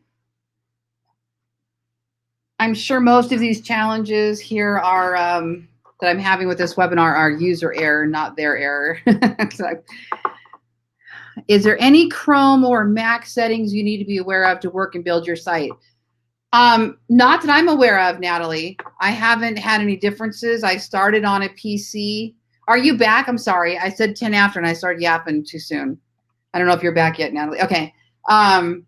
I'm sure most of these challenges here are that I'm having with this webinar are user error, not their error. So, is there any Chrome or Mac settings you need to be aware of to work and build your site? Not that I'm aware of, Natalie. I haven't had any differences. I started on a PC. Are you back? I'm sorry. I said 10 after and I started yapping too soon. I don't know if you're back yet, Natalie. Okay. I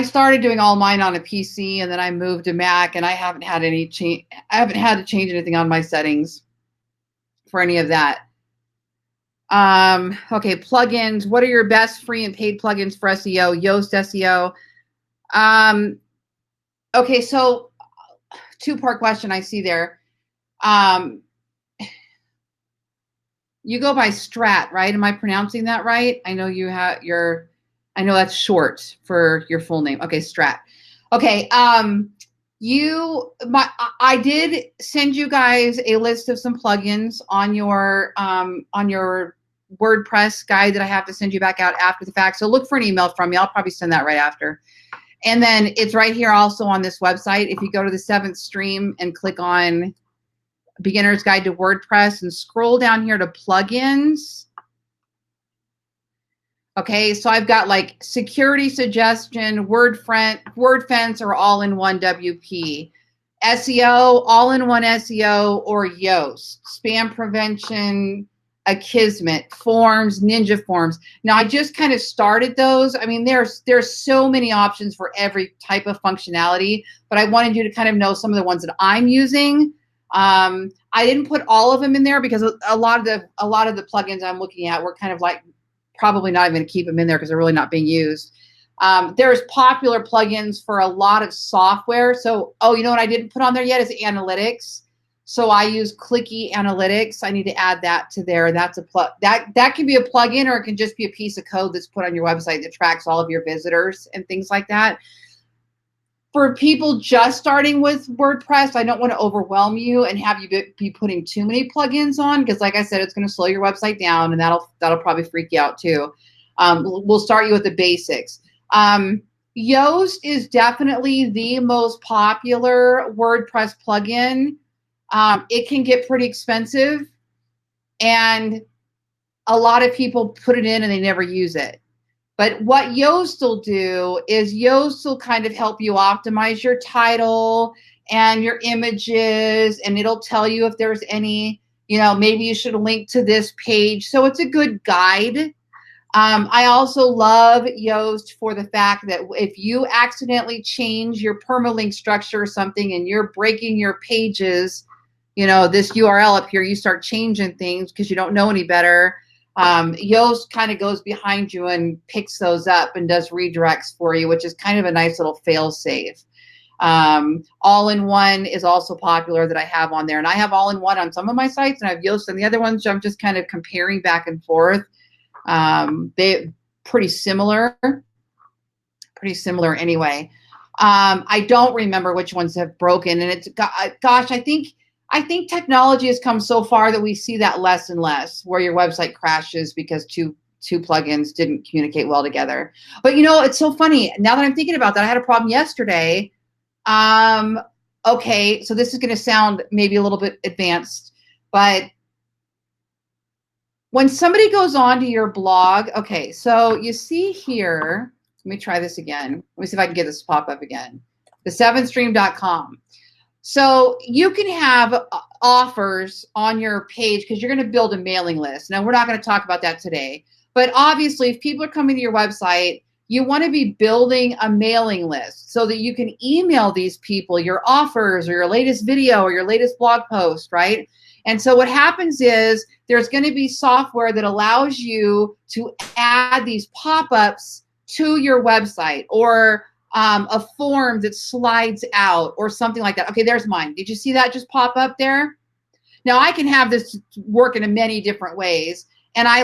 started doing all mine on a PC and then I moved to Mac and I haven't had any change. I haven't had to change anything on my settings for any of that. Okay, plugins. What are your best free and paid plugins for SEO? Yoast SEO. Okay, so two-part question I see there. You go by Strat, right? Am I pronouncing that right? I know you have your, I know that's short for your full name. Okay, Strat. Okay, I did send you guys a list of some plugins on your WordPress guide that I have to send you back out after the fact. So look for an email from me. I'll probably send that right after. And then it's right here also on this website. If you go to the 7th stream and click on Beginner's Guide to WordPress and scroll down here to plugins. Okay, so I've got like security suggestion, WordFence, or all-in-one WP. SEO, all-in-one SEO, or Yoast. Spam prevention, Akismet, forms, Ninja forms. Now I just kind of started those. I mean, there's so many options for every type of functionality, but I wanted you to kind of know some of the ones that I'm using. I didn't put all of them in there because a lot of the plugins I'm looking at were kind of like probably not even going to keep them in there because they're really not being used. There's popular plugins for a lot of software. So, oh, you know what I didn't put on there yet is analytics. So I use Clicky Analytics. I need to add that to there. That's a that can be a plugin, or it can just be a piece of code that's put on your website that tracks all of your visitors and things like that. For people just starting with WordPress, I don't want to overwhelm you and have you be putting too many plugins on, because like I said, it's going to slow your website down, and that'll probably freak you out too. We'll start you with the basics. Yoast is definitely the most popular WordPress plugin. It can get pretty expensive, and a lot of people put it in and they never use it. But what Yoast will do is Yoast will kind of help you optimize your title and your images, and it'll tell you if there's any, maybe you should link to this page. So it's a good guide. I also love Yoast for the fact that if you accidentally change your permalink structure or something and you're breaking your pages, this URL up here, you start changing things because you don't know any better. Yoast kind of goes behind you and picks those up and does redirects for you, which is kind of a nice little fail-safe. All-in-one is also popular that I have on there. And I have all-in-one on some of my sites, and I have Yoast on the other ones. So I'm just kind of comparing back and forth. They're pretty similar anyway. I don't remember which ones have broken. And it's, gosh, I think technology has come so far that we see that less and less, where your website crashes because two plugins didn't communicate well together. But it's so funny. Now that I'm thinking about that, I had a problem yesterday. Okay, so this is going to sound maybe a little bit advanced, but when somebody goes on to your blog, okay, so you see here, let me try this again. Let me see if I can get this to pop up again. The7thstream.com. So you can have offers on your page because you're going to build a mailing list. Now, we're not going to talk about that today. But obviously, if people are coming to your website, you want to be building a mailing list so that you can email these people your offers or your latest video or your latest blog post, right? And so what happens is there's going to be software that allows you to add these pop-ups to your website, or a form that slides out or something like that. Okay, there's mine. Did you see that just pop up there? Now I can have this work in many different ways, and I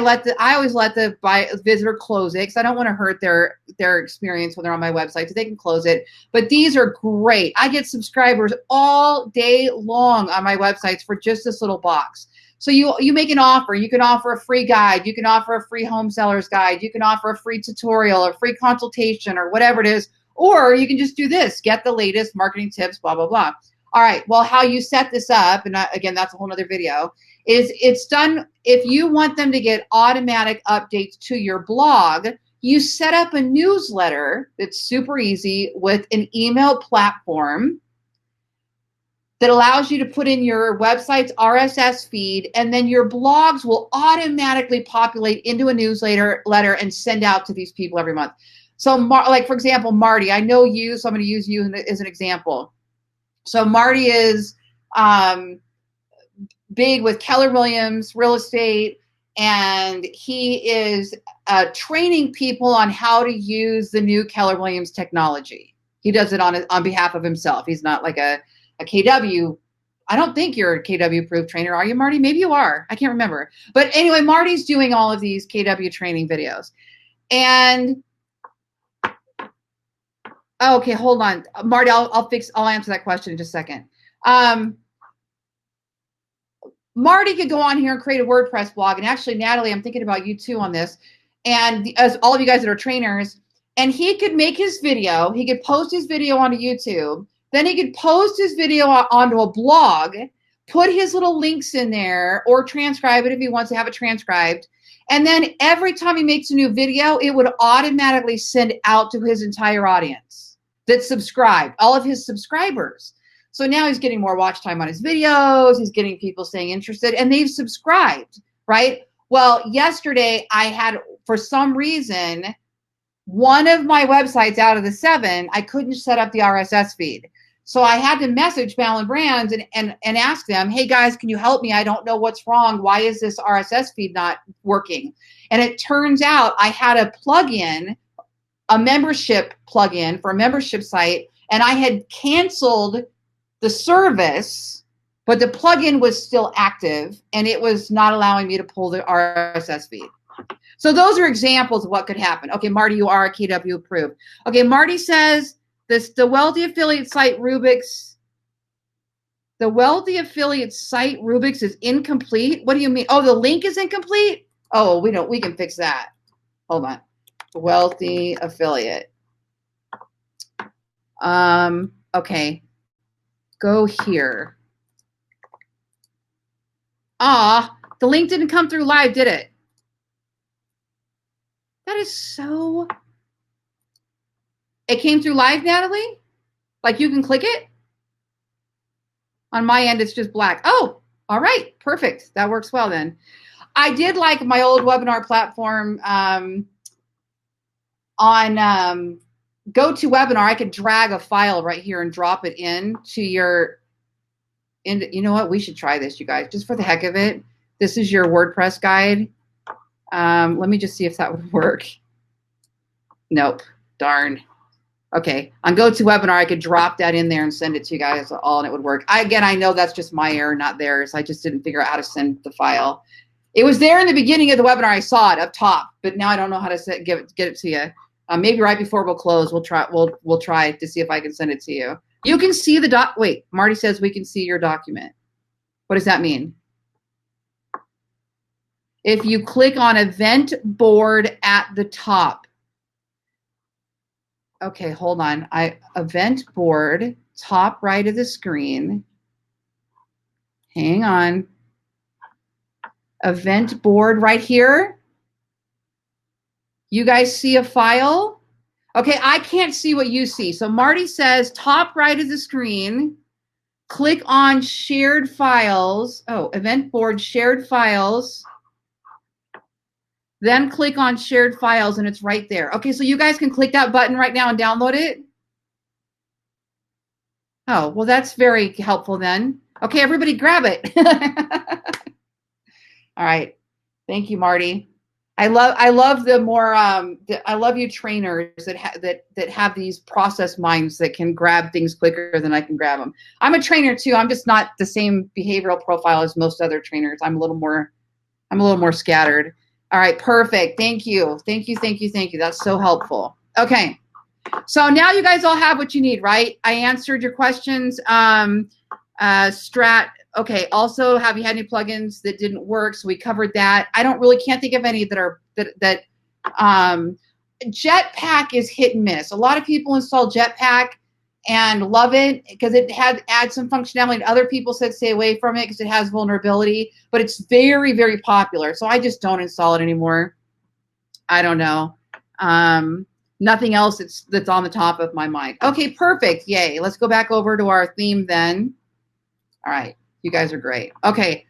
always let the visitor close it because I don't want to hurt their experience when they're on my website, so they can close it. But these are great. I get subscribers all day long on my websites for just this little box. So you make an offer. You can offer a free guide. You can offer a free home seller's guide. You can offer a free tutorial, a free consultation, or whatever it is. Or you can just do this, get the latest marketing tips, blah, blah, blah. All right, well, how you set this up, and again, that's a whole nother video, is it's done, if you want them to get automatic updates to your blog, you set up a newsletter that's super easy with an email platform that allows you to put in your website's RSS feed, and then your blogs will automatically populate into a newsletter and send out to these people every month. So like, for example, Marty, I know you, so I'm going to use you as an example. So Marty is big with Keller Williams real estate, and he is training people on how to use the new Keller Williams technology. He does it on behalf of himself. He's not like a KW. I don't think you're a KW approved trainer, are you, Marty? Maybe you are. I can't remember. But anyway, Marty's doing all of these KW training videos. And okay, hold on, Marty. I'll answer that question in just a second. Marty could go on here and create a WordPress blog. And actually, Natalie, I'm thinking about you too on this. And as all of you guys that are trainers, and he could make his video. He could post his video onto YouTube. Then he could post his video onto a blog, put his little links in there, or transcribe it if he wants to have it transcribed. And then every time he makes a new video, it would automatically send out to his entire audience that's subscribed, all of his subscribers. So now he's getting more watch time on his videos. He's getting people staying interested, and they've subscribed, right? Well, yesterday I had, for some reason, one of my websites out of the 7, I couldn't set up the RSS feed. So I had to message Ballen Brands and ask them, hey guys, can you help me? I don't know what's wrong. Why is this RSS feed not working? And it turns out I had a plugin, a membership plugin for a membership site, and I had canceled the service, but the plugin was still active and it was not allowing me to pull the RSS feed. So those are examples of what could happen. Okay, Marty, you are KW approved. Okay, Marty says the wealthy affiliate site Rubik's. The wealthy affiliate site Rubik's is incomplete. What do you mean? Oh, the link is incomplete? Oh, we can fix that. Hold on. Wealthy affiliate. Okay. Go here. The link didn't come through live, did it? That is so... It came through live, Natalie? Like you can click it? On my end, it's just black. Oh, all right. Perfect. That works well then. I did like my old webinar platform on GoToWebinar. I could drag a file right here and drop it into your... you know what? We should try this, you guys, just for the heck of it. This is your WordPress guide. Let me just see if that would work. Nope. Darn. Okay, on GoToWebinar, I could drop that in there and send it to you guys all, and it would work. Again, I know that's just my error, not theirs. I just didn't figure out how to send the file. It was there in the beginning of the webinar. I saw it up top, but now I don't know how to get it to you. Maybe right before we'll close, we'll try to see if I can send it to you. You can see the wait, Marty says we can see your document. What does that mean? If you click on event board at the top. Okay, hold on. Event board, top right of the screen. Hang on. Event board right here. You guys see a file? Okay, I can't see what you see. So Marty says top right of the screen, click on shared files. Oh, event board, shared files. Then click on shared files and it's right there. Okay, so you guys can click that button right now and download it. Oh, well, that's very helpful then. Okay, everybody grab it. All right. Thank you, Marty. I love the more I love you trainers that have these process minds that can grab things quicker than I can grab them. I'm a trainer too. I'm just not the same behavioral profile as most other trainers. I'm a little more scattered. All right, perfect. Thank you. Thank you, thank you, thank you. That's so helpful. Okay. So now you guys all have what you need, right? I answered your questions. Okay, also, have you had any plugins that didn't work? So we covered that. I can't think of any that are, Jetpack is hit and miss. A lot of people install Jetpack and love it because it adds some functionality. And other people said stay away from it because it has vulnerability, but it's very, very popular. So I just don't install it anymore. I don't know. Nothing else that's on the top of my mind. Okay, perfect. Yay. Let's go back over to our theme then. All right. You guys are great. Okay.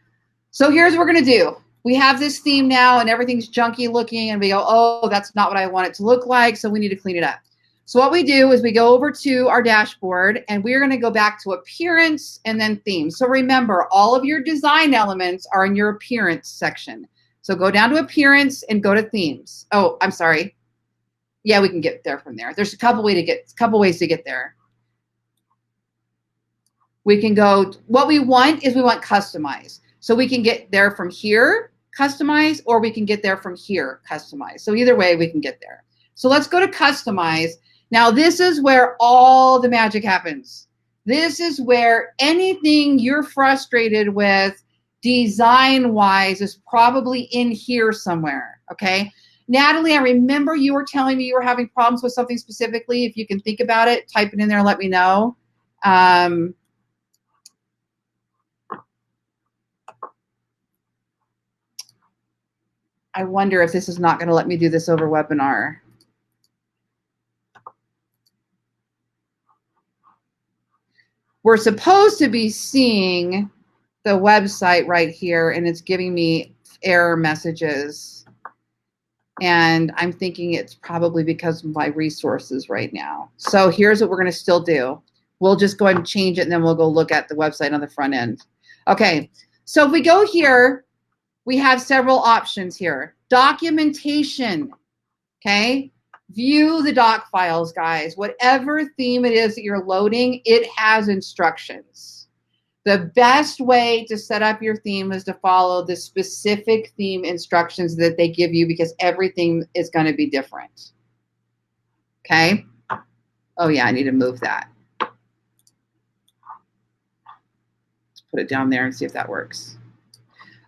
So here's what we're going to do. We have this theme now and everything's junky looking and we go, oh, that's not what I want it to look like. So we need to clean it up. So what we do is we go over to our dashboard and we're going to go back to appearance and then theme. So remember, all of your design elements are in your appearance section. So go down to appearance and go to themes. Oh, I'm sorry. Yeah, we can get there from there. There's a couple ways to get there. We can go, what we want customize. So we can get there from here, customize, or we can get there from here, customize. So either way, we can get there. So let's go to customize. Now this is where all the magic happens. This is where anything you're frustrated with design-wise is probably in here somewhere, okay? Natalie, I remember you were telling me you were having problems with something specifically. If you can think about it, type it in there and let me know. I wonder if this is not going to let me do this over webinar. We're supposed to be seeing the website right here, and it's giving me error messages. And I'm thinking it's probably because of my resources right now. So here's what we're going to still do. We'll just go ahead and change it, and then we'll go look at the website on the front end. Okay, so if we go here, we have several options here. Documentation, okay? View the doc files, guys. Whatever theme it is that you're loading, it has instructions. The best way to set up your theme is to follow the specific theme instructions that they give you because everything is going to be different. Okay? Oh, yeah, I need to move that. Let's put it down there and see if that works.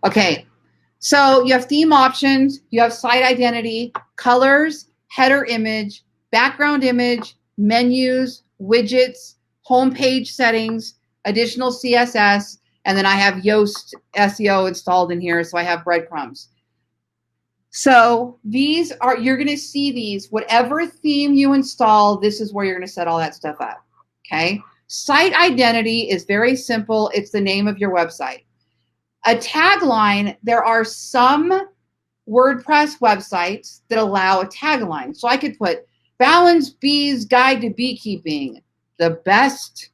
Okay. So you have theme options, you have site identity, colors, header image, background image, menus, widgets, homepage settings, additional CSS, and then I have Yoast SEO installed in here, so I have breadcrumbs. So these are, you're going to see these, whatever theme you install, this is where you're going to set all that stuff up, okay? Site identity is very simple. It's the name of your website. A tagline, there are some WordPress websites that allow a tagline. So I could put Ballen's Bees Guide to Beekeeping, the best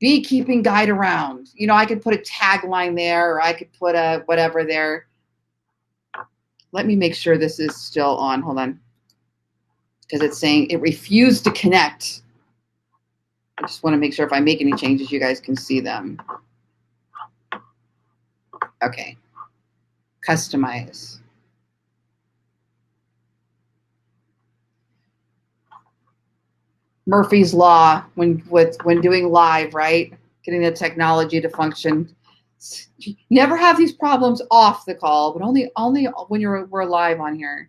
beekeeping guide around. You know, I could put a tagline there, or I could put a whatever there. Let me make sure this is still on. Hold on. Because it's saying it refused to connect. I just want to make sure if I make any changes, you guys can see them. Okay. Customize. Murphy's Law when doing live, right? Getting the technology to function. Never have these problems off the call, but only when we're live on here.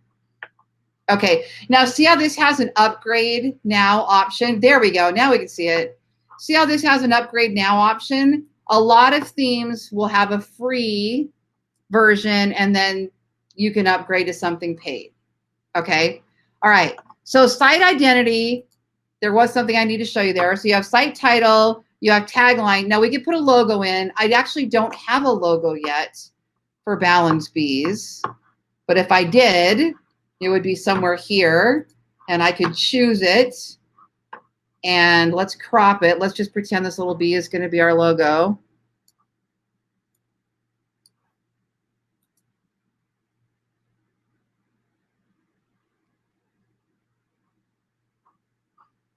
Okay, now see how this has an upgrade now option? There we go. Now we can see it. See how this has an upgrade now option? A lot of themes will have a free version, and then you can upgrade to something paid. Okay? All right. So site identity, there was something I need to show you there. So you have site title, you have tagline. Now we could put a logo in. I actually don't have a logo yet for Ballen's Bees, but if I did, it would be somewhere here, and I could choose it. And let's crop it. Let's just pretend this little bee is going to be our logo.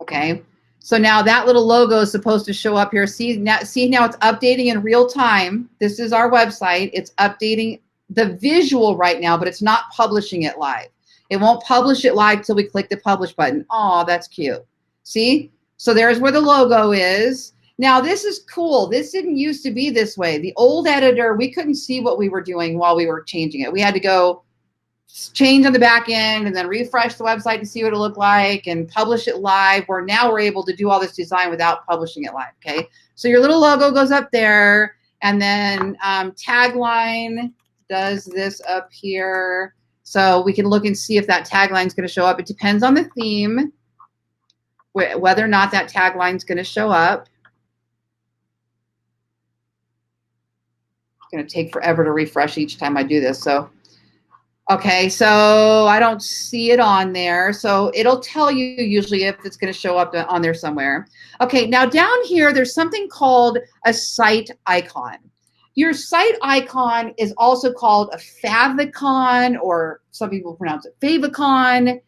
Okay, so now that little logo is supposed to show up here. See now it's updating in real time. This is our website. It's updating the visual right now, but it's not publishing it live. It won't publish it live till we click the publish button. Oh, that's cute. See? So there's where the logo is. Now this is cool. This didn't used to be this way. The old editor, we couldn't see what we were doing while we were changing it. We had to go change on the back end and then refresh the website to see what it looked like and publish it live, where now we're able to do all this design without publishing it live. Okay, so your little logo goes up there, and then tagline does this up here. So we can look and see if that tagline is going to show up. It depends on the theme, whether or not that tagline is going to show up. It's going to take forever to refresh each time I do this. So, okay, so I don't see it on there. So it'll tell you usually if it's going to show up on there somewhere. Okay, now down here, there's something called a site icon. Your site icon is also called a favicon, or some people pronounce it favicon.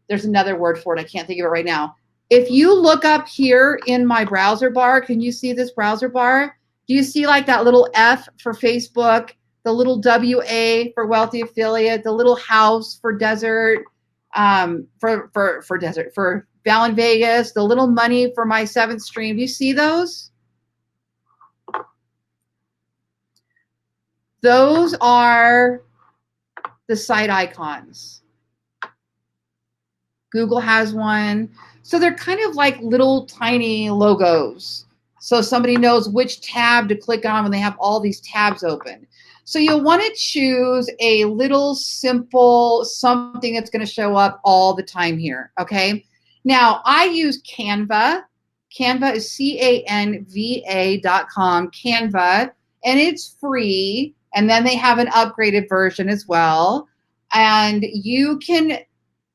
There's another word for it. I can't think of it right now. If you look up here in my browser bar, can you see this browser bar? Do you see like that little F for Facebook, the little WA for wealthy affiliate, the little house for desert, for Ballen Vegas, the little money for my 7th stream? Do you see those? Those are the site icons. Google has one. So they're kind of like little tiny logos. So somebody knows which tab to click on when they have all these tabs open. So you'll want to choose a little simple something that's going to show up all the time here. Okay. Now I use Canva. Canva is canva.com, Canva, and it's free. And then they have an upgraded version as well. And you can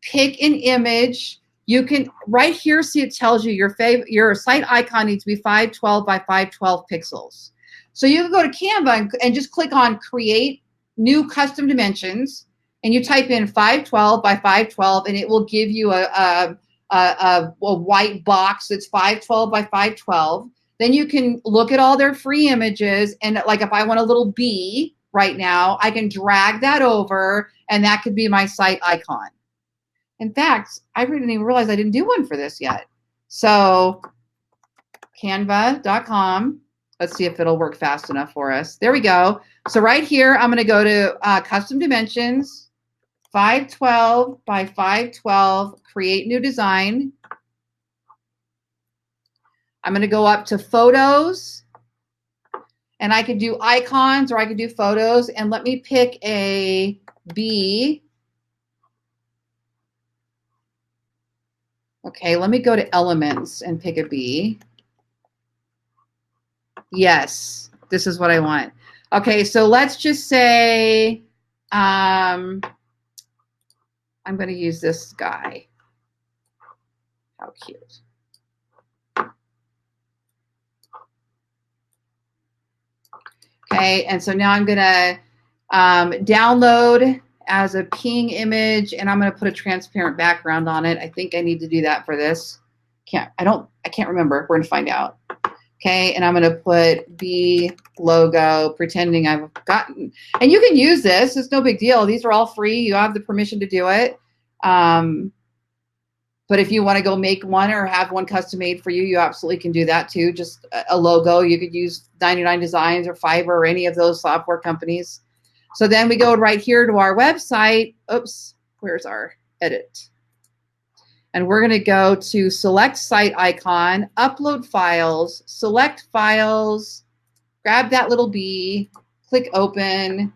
pick an image. You can, right here, see it tells you your site icon needs to be 512 by 512 pixels. So you can go to Canva and just click on create new custom dimensions. And you type in 512 by 512, and it will give you a white box that's 512 by 512. Then you can look at all their free images, and like if I want a little bee right now, I can drag that over, and that could be my site icon. In fact, I didn't even realize I didn't do one for this yet. So canva.com. Let's see if it'll work fast enough for us. There we go. So right here, I'm going to go to custom dimensions, 512 by 512, create new design. I'm going to go up to photos, and I could do icons or I could do photos, and let me pick a bee. Okay, let me go to elements and pick a bee. Yes, this is what I want. Okay, so let's just say I'm going to use this guy. How cute. Okay, and so now I'm going to download as a ping image, and I'm going to put a transparent background on it. I think I need to do that for this. I can't remember. We're going to find out. Okay, and I'm going to put B logo, pretending I've gotten, and you can use this. It's no big deal. These are all free. You have the permission to do it. But if you want to go make one or have one custom made for you, you absolutely can do that too. Just a logo. You could use 99 Designs or Fiverr or any of those software companies. So then we go right here to our website. Oops, where's our edit? And we're going to go to select site icon, upload files, select files, grab that little bee, click open.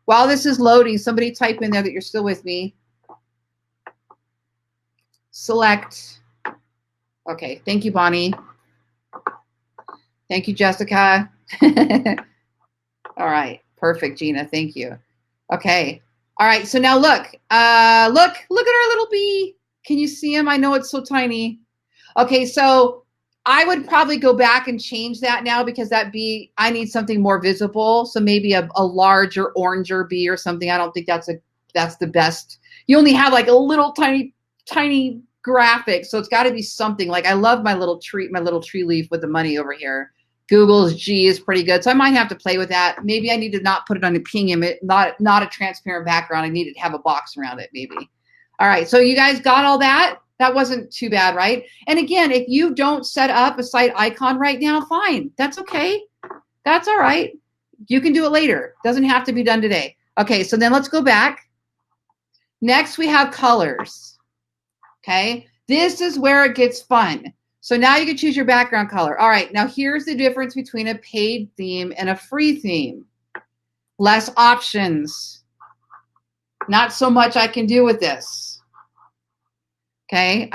While this is loading, somebody type in there that you're still with me. Select. Okay, thank you, Bonnie. Thank you, Jessica. All right, perfect, Gina, thank you. Okay, all right, so now look, look at our little bee. Can you see him? I know it's so tiny. Okay, so I would probably go back and change that now because that bee, I need something more visible. So maybe a larger, oranger bee or something. I don't think that's the best. You only have like a little tiny graphic, so it's got to be something. Like I love my little tree leaf with the money over here. Google's G is pretty good, so I might have to play with that. Maybe I need to not put it on a ping image, not a transparent background. I need to have a box around it, maybe. All right, so you guys got all that? That wasn't too bad, right? And again, if you don't set up a site icon right now, fine. That's okay. That's all right. You can do it later. Doesn't have to be done today. Okay, so then let's go back. Next, we have colors. Okay, this is where it gets fun. So now you can choose your background color. All right, now here's the difference between a paid theme and a free theme. Less options. Not so much I can do with this. Okay,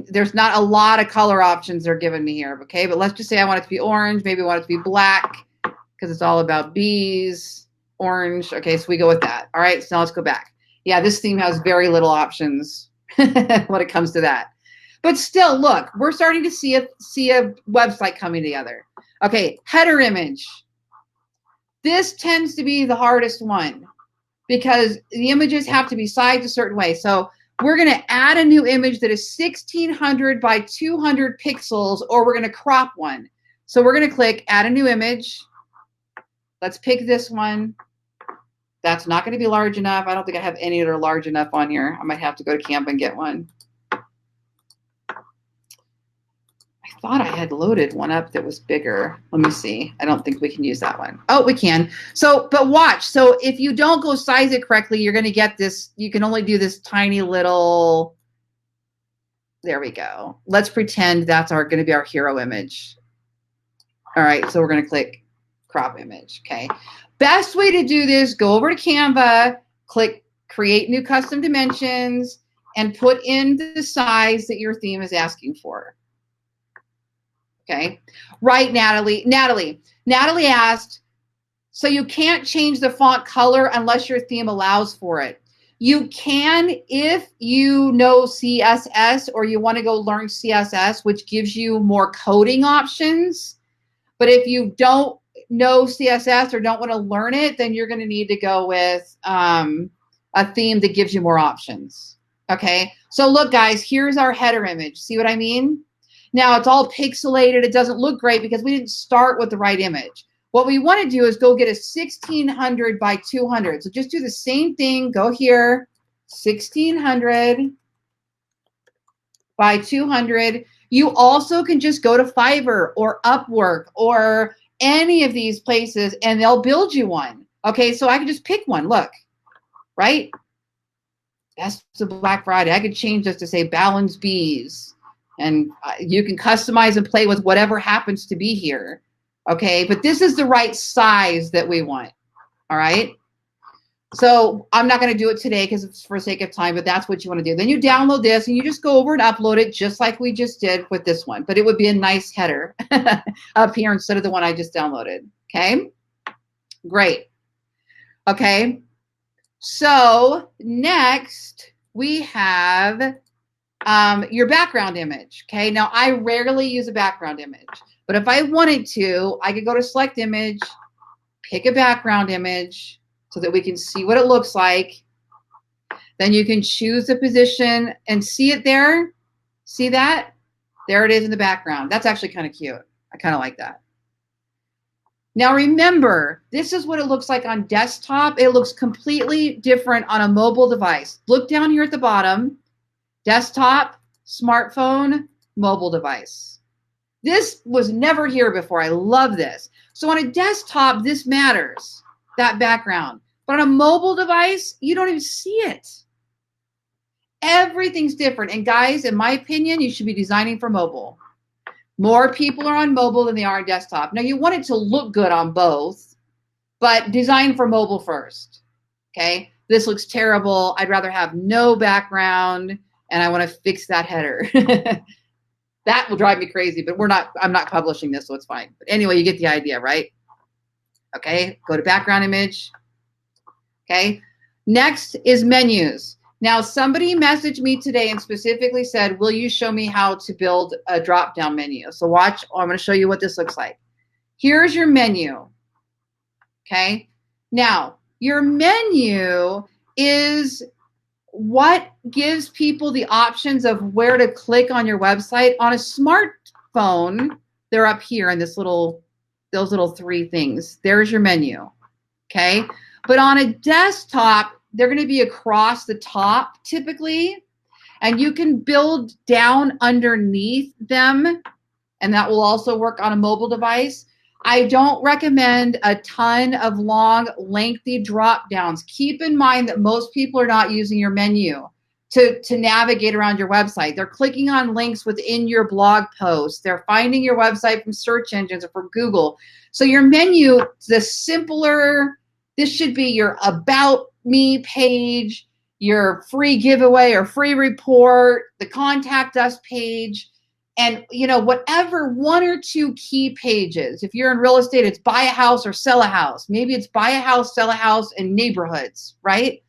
there's not a lot of color options they're giving me here, okay? But let's just say I want it to be orange, maybe I want it to be black, because it's all about bees, orange. Okay, so we go with that. All right, so now let's go back. Yeah, this theme has very little options when it comes to that. But still, look, we're starting to see a website coming together. Okay, header image. This tends to be the hardest one because the images have to be sized a certain way. So we're going to add a new image that is 1600 by 200 pixels, or we're going to crop one. So we're going to click add a new image. Let's pick this one. That's not going to be large enough. I don't think I have any that are large enough on here. I might have to go to Canva and get one. I thought I had loaded one up that was bigger. Let me see. I don't think we can use that one. Oh, we can. So, but watch. So if you don't go size it correctly, you're going to get this. You can only do this tiny little. There we go. Let's pretend that's going to be our hero image. All right. So we're going to click crop image. Okay. Best way to do this, go over to Canva, click create new custom dimensions, and put in the size that your theme is asking for. Okay, right, Natalie. Natalie asked, so you can't change the font color unless your theme allows for it. You can if you know CSS or you want to go learn CSS, which gives you more coding options. But if you don't know CSS or don't want to learn it, then you're going to need to go with a theme that gives you more options. Okay, so look, guys, here's our header image. See what I mean? Now it's all pixelated. It doesn't look great because we didn't start with the right image. What we want to do is go get a 1600 by 200. So just do the same thing. Go here, 1600 by 200. You also can just go to Fiverr or Upwork or any of these places and they'll build you one. Okay, so I can just pick one. Look, right? That's the Black Friday. I could change this to say Ballen's Bees. And you can customize and play with whatever happens to be here. Okay, but this is the right size that we want. All right. So I'm not going to do it today because it's for sake of time, but that's what you want to do. Then you download this and you just go over and upload it just like we just did with this one. But it would be a nice header up here instead of the one I just downloaded. Okay, great. Okay, so next we have your background image. Okay, now I rarely use a background image, but if I wanted to, I could go to select image, pick a background image so that we can see what it looks like. Then you can choose the position and see it there. See that? There it is in the background. That's actually kind of cute. I kind of like that. Now remember, this is what it looks like on desktop. It looks completely different on a mobile device. Look down here at the bottom. Desktop, smartphone, mobile device. This was never here before. I love this. So on a desktop, this matters, that background. But on a mobile device, you don't even see it. Everything's different. And guys, in my opinion, you should be designing for mobile. More people are on mobile than they are on desktop. Now, you want it to look good on both, but design for mobile first. Okay? This looks terrible. I'd rather have no background. And I want to fix that header. That will drive me crazy, but I'm not publishing this, so it's fine. But anyway, you get the idea, right? Okay, go to background image. Okay, next is menus. Now, somebody messaged me today and specifically said, will you show me how to build a drop-down menu? So watch, I'm going to show you what this looks like. Here's your menu. Okay, now your menu is what gives people the options of where to click on your website. On a smartphone, they're up here in those little three things. There's your menu, okay? But on a desktop, they're going to be across the top typically, And you can build down underneath them, and that will also work on a mobile device. I don't recommend a ton of long, lengthy drop downs. Keep in mind that most people are not using your menu to navigate around your website. They're clicking on links within your blog posts. They're finding your website from search engines or from Google. So your menu, the simpler, this should be your About Me page, your free giveaway or free report, the contact us page, and whatever one or two key pages. If you're in real estate, it's buy a house or sell a house. Maybe it's buy a house, sell a house, in neighborhoods, right?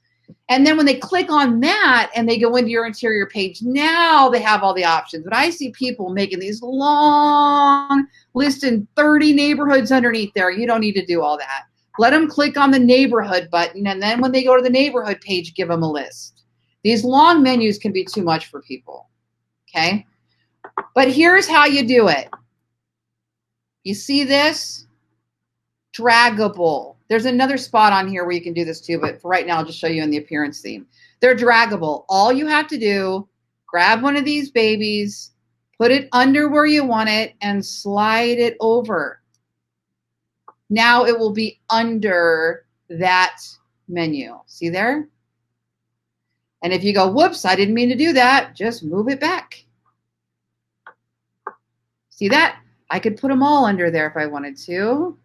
And then when they click on that and they go into your interior page, now they have all the options. But I see people making these long listing 30 neighborhoods underneath there. You don't need to do all that. Let them click on the neighborhood button, and then when they go to the neighborhood page, give them a list. These long menus can be too much for people, okay? But here's how you do it. You see this? Draggable. There's another spot on here where you can do this too, but for right now, I'll just show you in the appearance theme. They're draggable. All you have to do, grab one of these babies, put it under where you want it, and slide it over. Now it will be under that menu. See there? And if you go, whoops, I didn't mean to do that, just move it back. See that? I could put them all under there if I wanted to.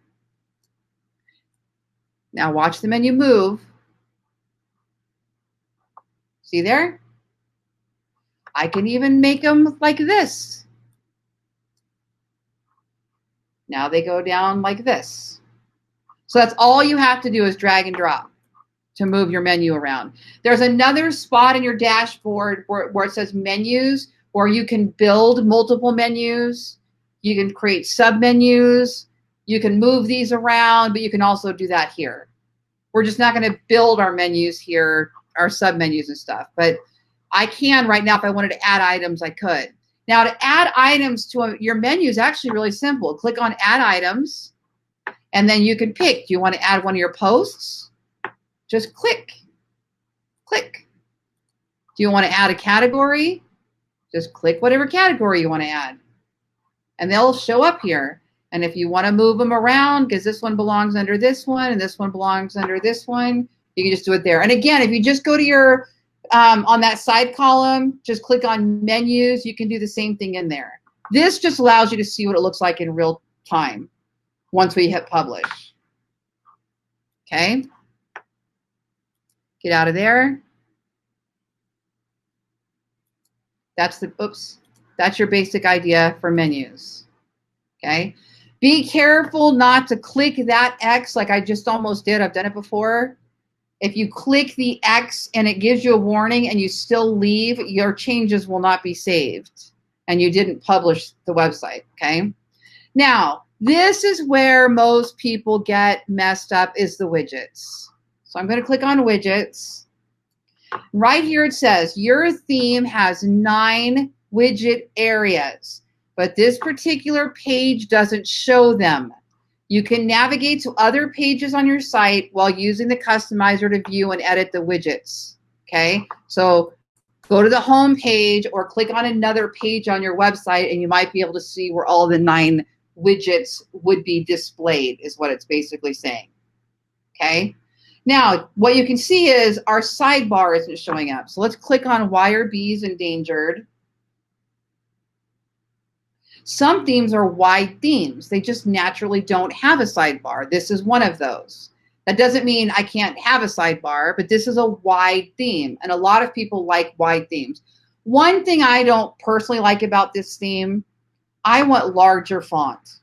Now watch the menu move. See there? I can even make them like this. Now they go down like this. So that's all you have to do is drag and drop to move your menu around. There's another spot in your dashboard where it says menus, where you can build multiple menus. You can create submenus. You can move these around, but you can also do that here. We're just not going to build our menus here, our submenus and stuff. But I can right now, if I wanted to add items, I could. Now, to add items to your menu is actually really simple. Click on Add Items, and then you can pick. Do you want to add one of your posts? Just click. Click. Do you want to add a category? Just click whatever category you want to add. And they'll show up here. And if you want to move them around, because this one belongs under this one, and this one belongs under this one, you can just do it there. And again, if you just go to your, on that side column, just click on menus, you can do the same thing in there. This just allows you to see what it looks like in real time once we hit publish. Okay. Get out of there. That's the, oops, that's your basic idea for menus. Okay. Be careful not to click that X like I just almost did. I've done it before. If you click the X and it gives you a warning and you still leave, your changes will not be saved and you didn't publish the website, okay? Now, this is where most people get messed up, is the widgets. So I'm going to click on widgets. Right here it says your theme has 9 widget areas, but this particular page doesn't show them. You can navigate to other pages on your site while using the customizer to view and edit the widgets, okay? So go to the home page or click on another page on your website and you might be able to see where all the 9 widgets would be displayed, is what it's basically saying, okay? Now, what you can see is our sidebar isn't showing up. So let's click on Why Are Bees Endangered? Some themes are wide themes. They just naturally don't have a sidebar. This is one of those. That doesn't mean I can't have a sidebar, but this is a wide theme, and a lot of people like wide themes. One thing I don't personally like about this theme, I want larger font.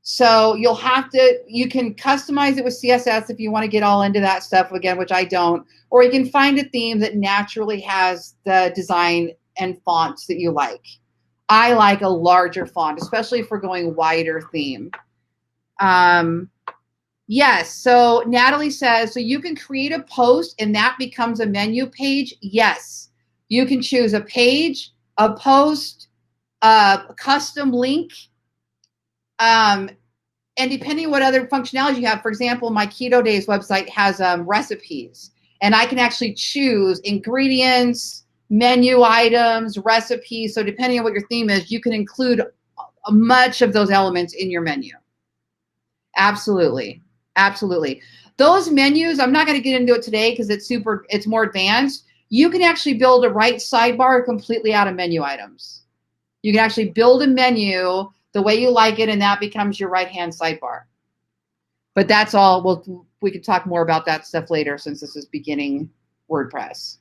So you'll have to, you can customize it with CSS if you want to get all into that stuff again, which I don't, or you can find a theme that naturally has the design and fonts that you like. I like a larger font, especially if we're going wider theme. Yes, so Natalie says, so you can create a post and that becomes a menu page? Yes. You can choose a page, a post, a custom link, and depending on what other functionality you have, for example, my Keto Days website has recipes, and I can actually choose ingredients, menu items, recipes. So depending on what your theme is, you can include much of those elements in your menu. Absolutely. Absolutely. Those menus, I'm not going to get into it today because it's more advanced. You can actually build a right sidebar completely out of menu items. You can actually build a menu the way you like it, and that becomes your right-hand sidebar. But that's all. We can talk more about that stuff later since this is beginning WordPress.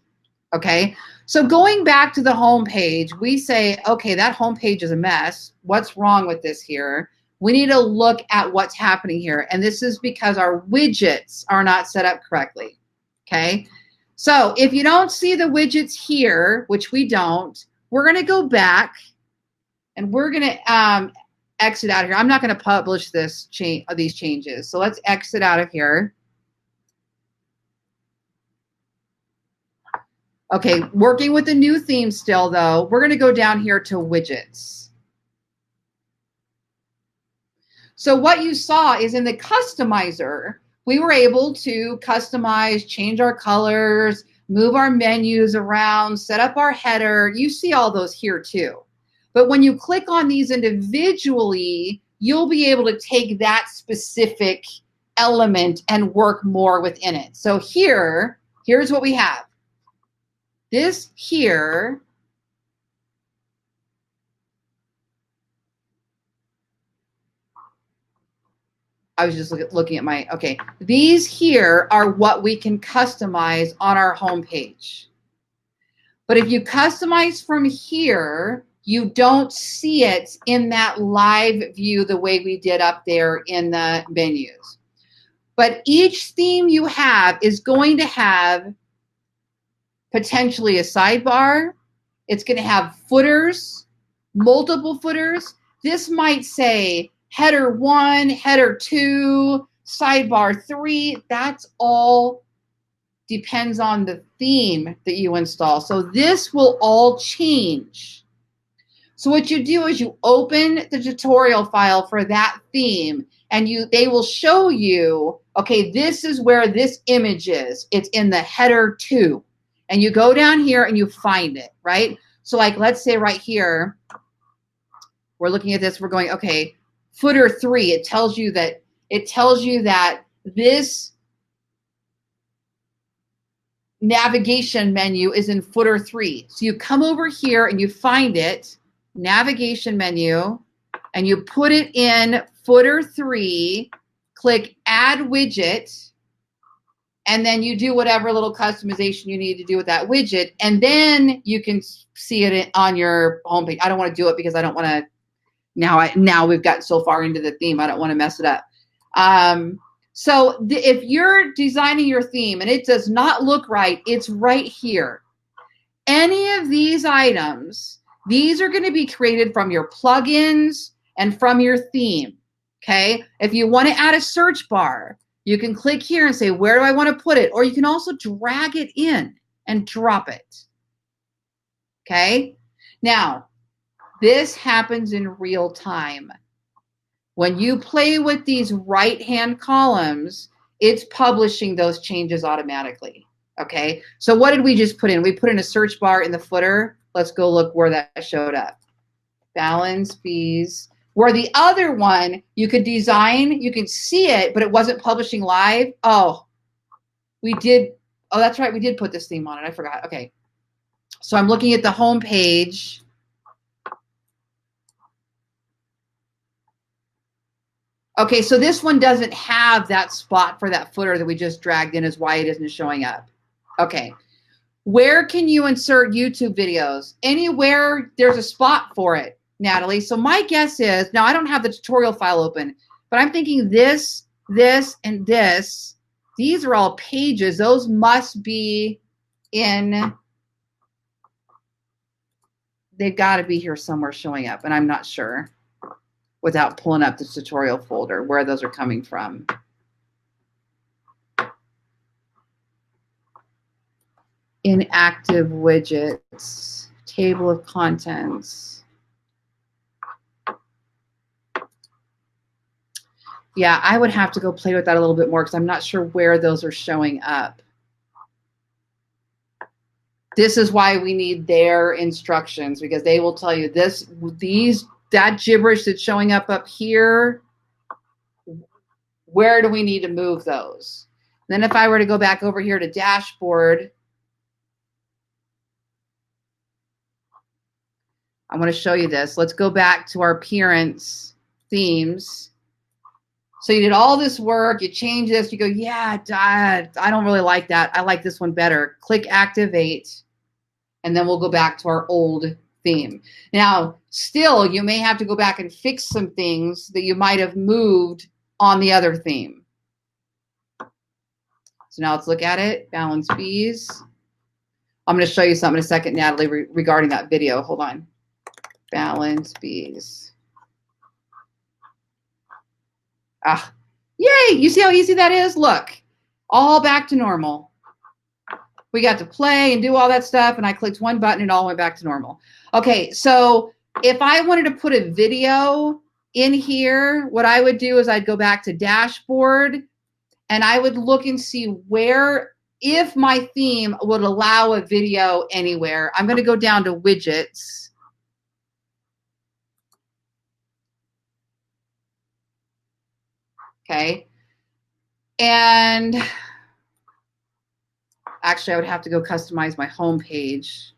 Okay, so going back to the home page, we say, okay, that home page is a mess. What's wrong with this here? We need to look at what's happening here. And this is because our widgets are not set up correctly. Okay, so if you don't see the widgets here, which we don't, we're going to go back and we're going to exit out of here. I'm not going to publish these changes. So let's exit out of here. Okay, working with the new theme still, though, we're going to go down here to widgets. So what you saw is in the customizer, we were able to customize, change our colors, move our menus around, set up our header. You see all those here too. But when you click on these individually, you'll be able to take that specific element and work more within it. So here's what we have. This here I was just looking at my, okay. These here are what we can customize on our home page. But if you customize from here, you don't see it in that live view the way we did up there in the menus. But each theme you have is going to have potentially a sidebar. It's going to have footers, multiple footers. This might say header 1, header 2, sidebar 3. That's all depends on the theme that you install. So this will all change. So what you do is you open the tutorial file for that theme and they will show you, okay, this is where this image is. It's in the header 2. And you go down here and you find it, right? So like, let's say right here, we're looking at this, we're going, okay, footer 3, it tells you that this navigation menu is in footer 3. So you come over here and you find it, navigation menu, and you put it in footer 3, click add widget, and then you do whatever little customization you need to do with that widget, and then you can see it on your homepage. I don't want to do it because I don't want to, now we've gotten so far into the theme, I don't want to mess it up. So if you're designing your theme and it does not look right, it's right here. Any of these items, these are going to be created from your plugins and from your theme, okay? If you want to add a search bar, you can click here and say, where do I want to put it? Or you can also drag it in and drop it, okay? Now, this happens in real time. When you play with these right-hand columns, it's publishing those changes automatically, okay? So what did we just put in? We put in a search bar in the footer. Let's go look where that showed up. Balance fees. Where the other one, you could design, you could see it, but it wasn't publishing live. Oh, that's right, we did put this theme on it. I forgot. Okay. So I'm looking at the home page. Okay, so this one doesn't have that spot for that footer that we just dragged in, is why it isn't showing up. Okay. Where can you insert YouTube videos? Anywhere there's a spot for it, Natalie. So my guess is, now I don't have the tutorial file open, but I'm thinking this, and this, these are all pages. Those must be in, they've got to be here somewhere showing up, and I'm not sure without pulling up the tutorial folder where those are coming from. Inactive widgets, table of contents. Yeah, I would have to go play with that a little bit more because I'm not sure where those are showing up. This is why we need their instructions, because they will tell you that gibberish that's showing up here, where do we need to move those? Then if I were to go back over here to dashboard, I want to show you this. Let's go back to our appearance themes. So you did all this work, you change this, you go, yeah, Dad, I don't really like that. I like this one better. Click activate, and then we'll go back to our old theme. Now, still, you may have to go back and fix some things that you might have moved on the other theme. So now let's look at it, balance fees. I'm going to show you something in a second, Natalie, regarding that video. Hold on. Balance fees. Ah, yay! You see how easy that is? Look, all back to normal. We got to play and do all that stuff, and I clicked one button and all went back to normal. Okay, so if I wanted to put a video in here, what I would do is I'd go back to dashboard, and I would look and see if my theme would allow a video anywhere. I'm going to go down to widgets. Okay, and actually I would have to go customize my home page.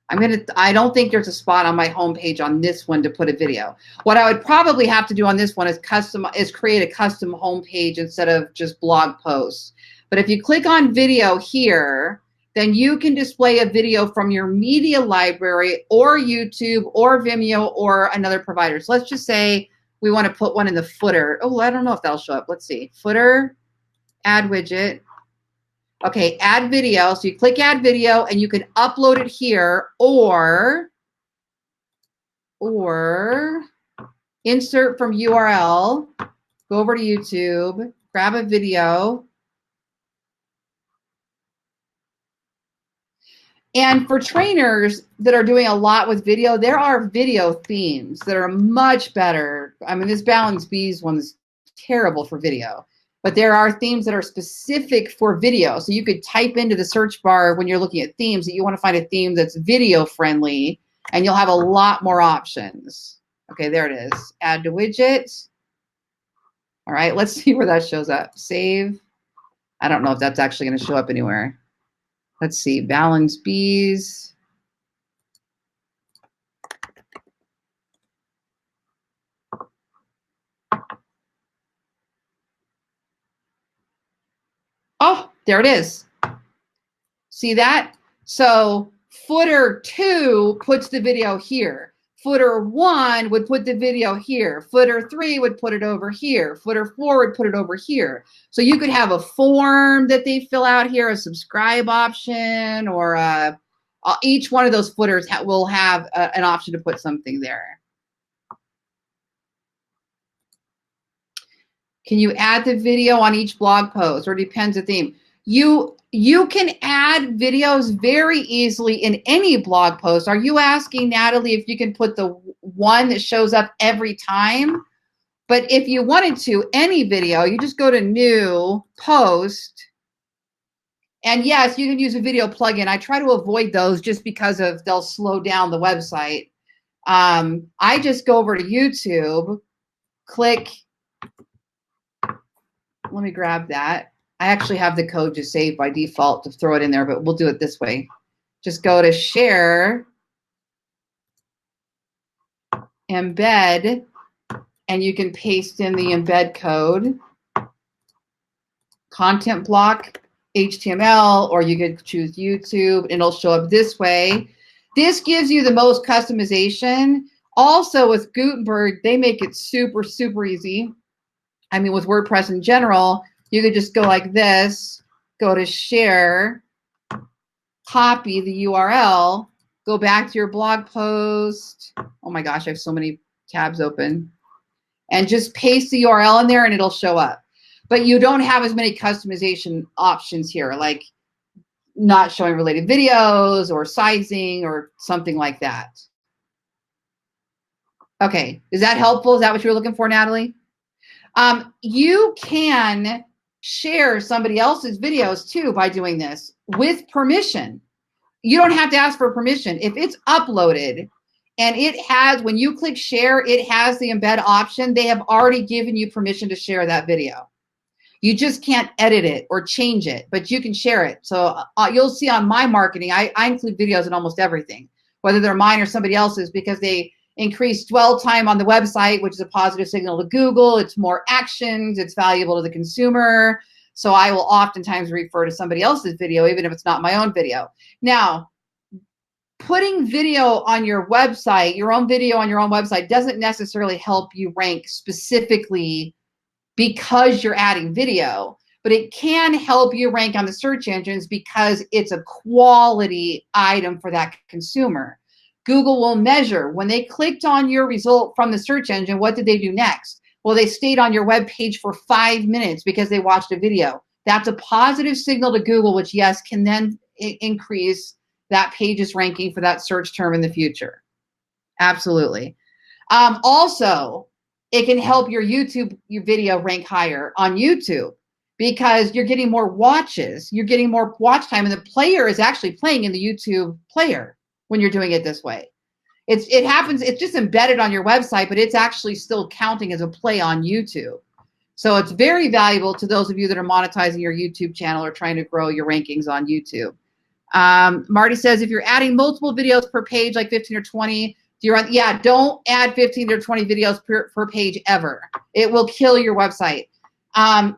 I don't think there's a spot on my home page on this one to put a video. What I would probably have to do on this one is create a custom home page instead of just blog posts. But if you click on video here, then you can display a video from your media library or YouTube or Vimeo or another provider. So let's just say we want to put one in the footer. Oh, I don't know if that'll show up. Let's see. Footer, add widget. Okay, add video. So you click add video and you can upload it here or insert from URL, go over to YouTube, grab a video. And for trainers that are doing a lot with video, there are video themes that are much better. I mean, this Balance Bees one is terrible for video, but there are themes that are specific for video. So you could type into the search bar when you're looking at themes that you want to find a theme that's video friendly, and you'll have a lot more options. Okay, there it is. Add to widget. All right, let's see where that shows up. Save. I don't know if that's actually going to show up anywhere. Let's see, Balance Bees. Oh, there it is. See that? So footer 2 puts the video here. Footer 1 would put the video here. Footer 3 would put it over here. Footer 4 would put it over here. So you could have a form that they fill out here, a subscribe option, or each one of those footers will have an option to put something there. Can you add the video on each blog post, or depends the theme? You can add videos very easily in any blog post. Are you asking, Natalie, if you can put the one that shows up every time? But if you wanted to, any video, you just go to new, post, and yes, you can use a video plugin. I try to avoid those just because they'll slow down the website. I just go over to YouTube, click, let me grab that. I actually have the code just saved by default to throw it in there, but we'll do it this way. Just go to share, embed, and you can paste in the embed code, content block, HTML, or you could choose YouTube, and it'll show up this way. This gives you the most customization. Also with Gutenberg, they make it super, super easy. I mean, with WordPress in general, you could just go like this, go to share, copy the URL, go back to your blog post. Oh my gosh, I have so many tabs open. And just paste the URL in there and it'll show up. But you don't have as many customization options here, like not showing related videos or sizing or something like that. Okay, is that helpful? Is that what you were looking for, Natalie? You can share somebody else's videos too by doing this with permission. You don't have to ask for permission. If it's uploaded and it has, when you click share, it has the embed option, they have already given you permission to share that video. You just can't edit it or change it, but you can share it. So you'll see on my marketing, I include videos in almost everything, whether they're mine or somebody else's, because they increase dwell time on the website, which is a positive signal to Google. It's more actions. It's valuable to the consumer. So I will oftentimes refer to somebody else's video, even if it's not my own video. Now, putting video on your website, your own video on your own website, doesn't necessarily help you rank specifically because you're adding video, but it can help you rank on the search engines because it's a quality item for that consumer. Google will measure when they clicked on your result from the search engine, what did they do next? Well, they stayed on your web page for 5 minutes because they watched a video. That's a positive signal to Google, which, yes, can then increase that page's ranking for that search term in the future. Absolutely. Also, it can help your video rank higher on YouTube because you're getting more watches. You're getting more watch time, and the player is actually playing in the YouTube player when you're doing it this way. It happens, it's just embedded on your website, but it's actually still counting as a play on YouTube. So it's very valuable to those of you that are monetizing your YouTube channel or trying to grow your rankings on YouTube. Marty says, if you're adding multiple videos per page, like 15 or 20, don't add 15 or 20 videos per page ever. It will kill your website.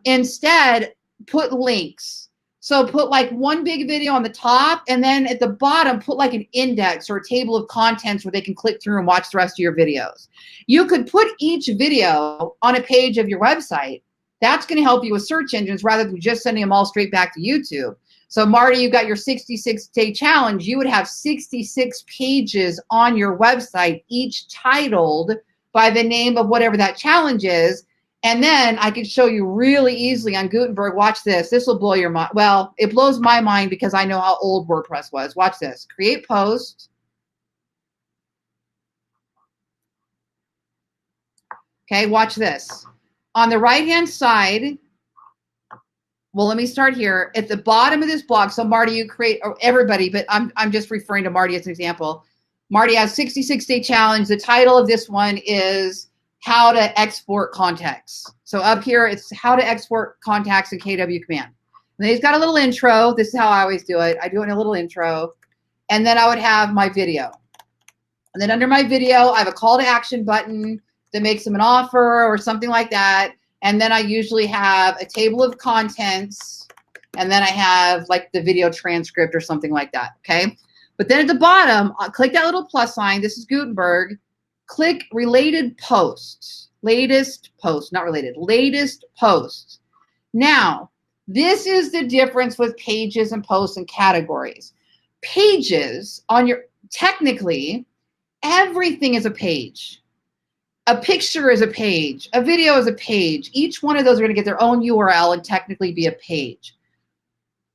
Instead, put links. So put like one big video on the top, and then at the bottom, put like an index or a table of contents where they can click through and watch the rest of your videos. You could put each video on a page of your website. That's going to help you with search engines rather than just sending them all straight back to YouTube. So Marty, you've got your 66-day challenge. You would have 66 pages on your website, each titled by the name of whatever that challenge is. And then I could show you really easily on Gutenberg. Watch this. This will blow your mind. Well, it blows my mind because I know how old WordPress was. Watch this. Create post. Okay, watch this. On the right-hand side, well, let me start here. At the bottom of this blog, so Marty, you create, or everybody, but I'm just referring to Marty as an example. Marty has 66-day challenge. The title of this one is how to export contacts. So up here, it's how to export contacts in KW command. And then he's got a little intro. This is how I always do it. I do it in a little intro. And then I would have my video. And then under my video, I have a call to action button that makes them an offer or something like that. And then I usually have a table of contents. And then I have like the video transcript or something like that, okay? But then at the bottom, I'll click that little plus sign. This is Gutenberg. Click related posts, latest post, not related, latest posts. Now, this is the difference with pages and posts and categories. Pages on your, technically, everything is a page. A picture is a page. A video is a page. Each one of those are going to get their own URL and technically be a page.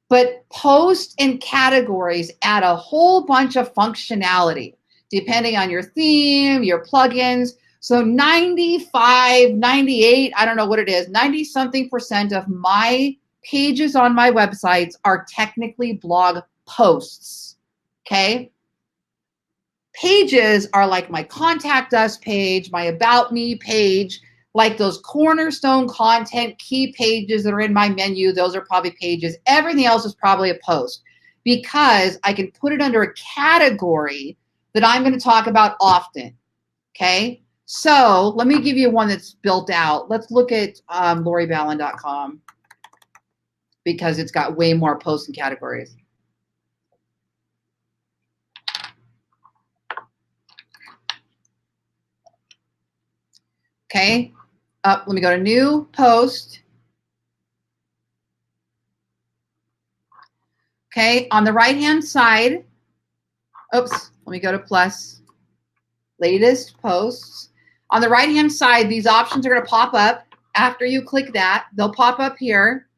But posts and categories add a whole bunch of functionality depending on your theme, your plugins. So 95, 98, I don't know what it is, 90-something% of my pages on my websites are technically blog posts, okay? Pages are like my contact us page, my about me page, like those cornerstone content key pages that are in my menu. Those are probably pages. Everything else is probably a post because I can put it under a category that I'm going to talk about often, okay? So let me give you one that's built out. Let's look at LoriBallen.com because it's got way more posts and categories. Okay, let me go to new post. Okay, on the right-hand side, oops, let me go to plus, latest posts. On the right-hand side, these options are going to pop up. After you click that, they'll pop up here.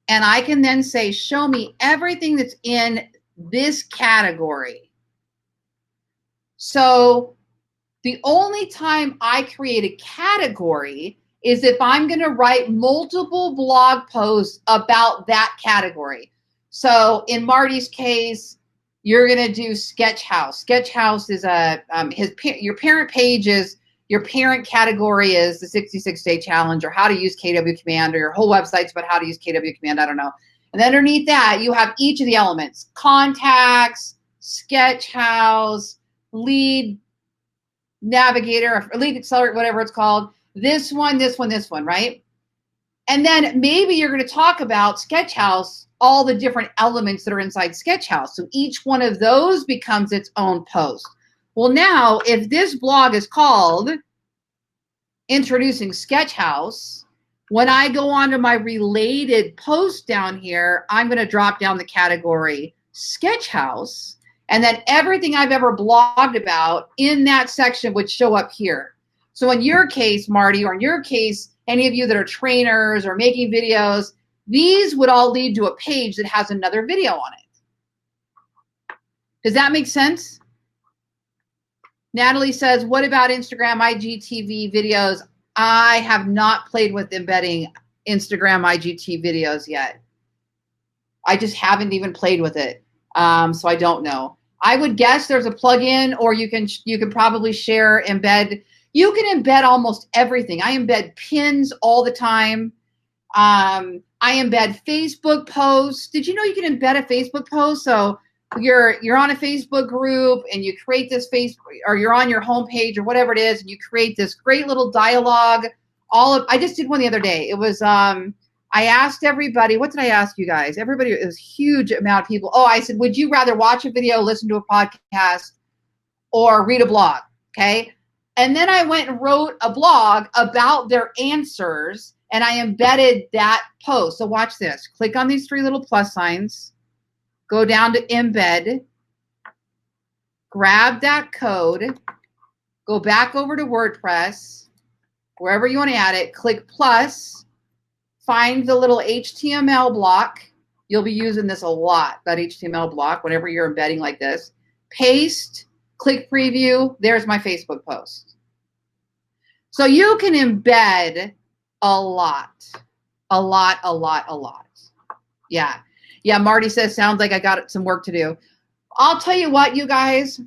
And I can then say, show me everything that's in this category. So the only time I create a category is if I'm going to write multiple blog posts about that category. So in Marty's case, You're going to do Sketch House. Sketch House is your parent page is, your parent category is the 66-day challenge or how to use KW Command, or your whole website's about how to use KW Command. I don't know. And then underneath that, you have each of the elements: contacts, Sketch House, lead navigator, or lead accelerator, whatever it's called. This one, right? And then maybe you're going to talk about Sketch House, all the different elements that are inside Sketch House. So each one of those becomes its own post. Well, now, if this blog is called Introducing Sketch House, when I go on to my related post down here, I'm going to drop down the category Sketch House, and then everything I've ever blogged about in that section would show up here. So in your case, Marty, or in your case, any of you that are trainers or making videos, these would all lead to a page that has another video on it. Does that make sense? Natalie says, what about Instagram, IGTV videos? I have not played with embedding Instagram, IGTV videos yet. I just haven't even played with it. So I don't know. I would guess there's a plugin, or you can probably share, embed. You can embed almost everything. I embed pins all the time. I embed Facebook posts. Did you know you can embed a Facebook post? So you're on a Facebook group and you create this Facebook, or you're on your homepage or whatever it is, and you create this great little dialogue. I just did one the other day. It was I asked everybody, what did I ask you guys? Everybody, it was a huge amount of people. Oh, I said, would you rather watch a video, listen to a podcast, or read a blog? Okay. And then I went and wrote a blog about their answers, and I embedded that post. So watch this. Click on these three little plus signs. Go down to embed, grab that code, go back over to WordPress, wherever you want to add it, click plus, find the little HTML block. You'll be using this a lot, that HTML block, whenever you're embedding like this. Paste, click preview, there's my Facebook post. So you can embed a lot. Yeah. Yeah, Marty says, sounds like I got some work to do. I'll tell you what, you guys.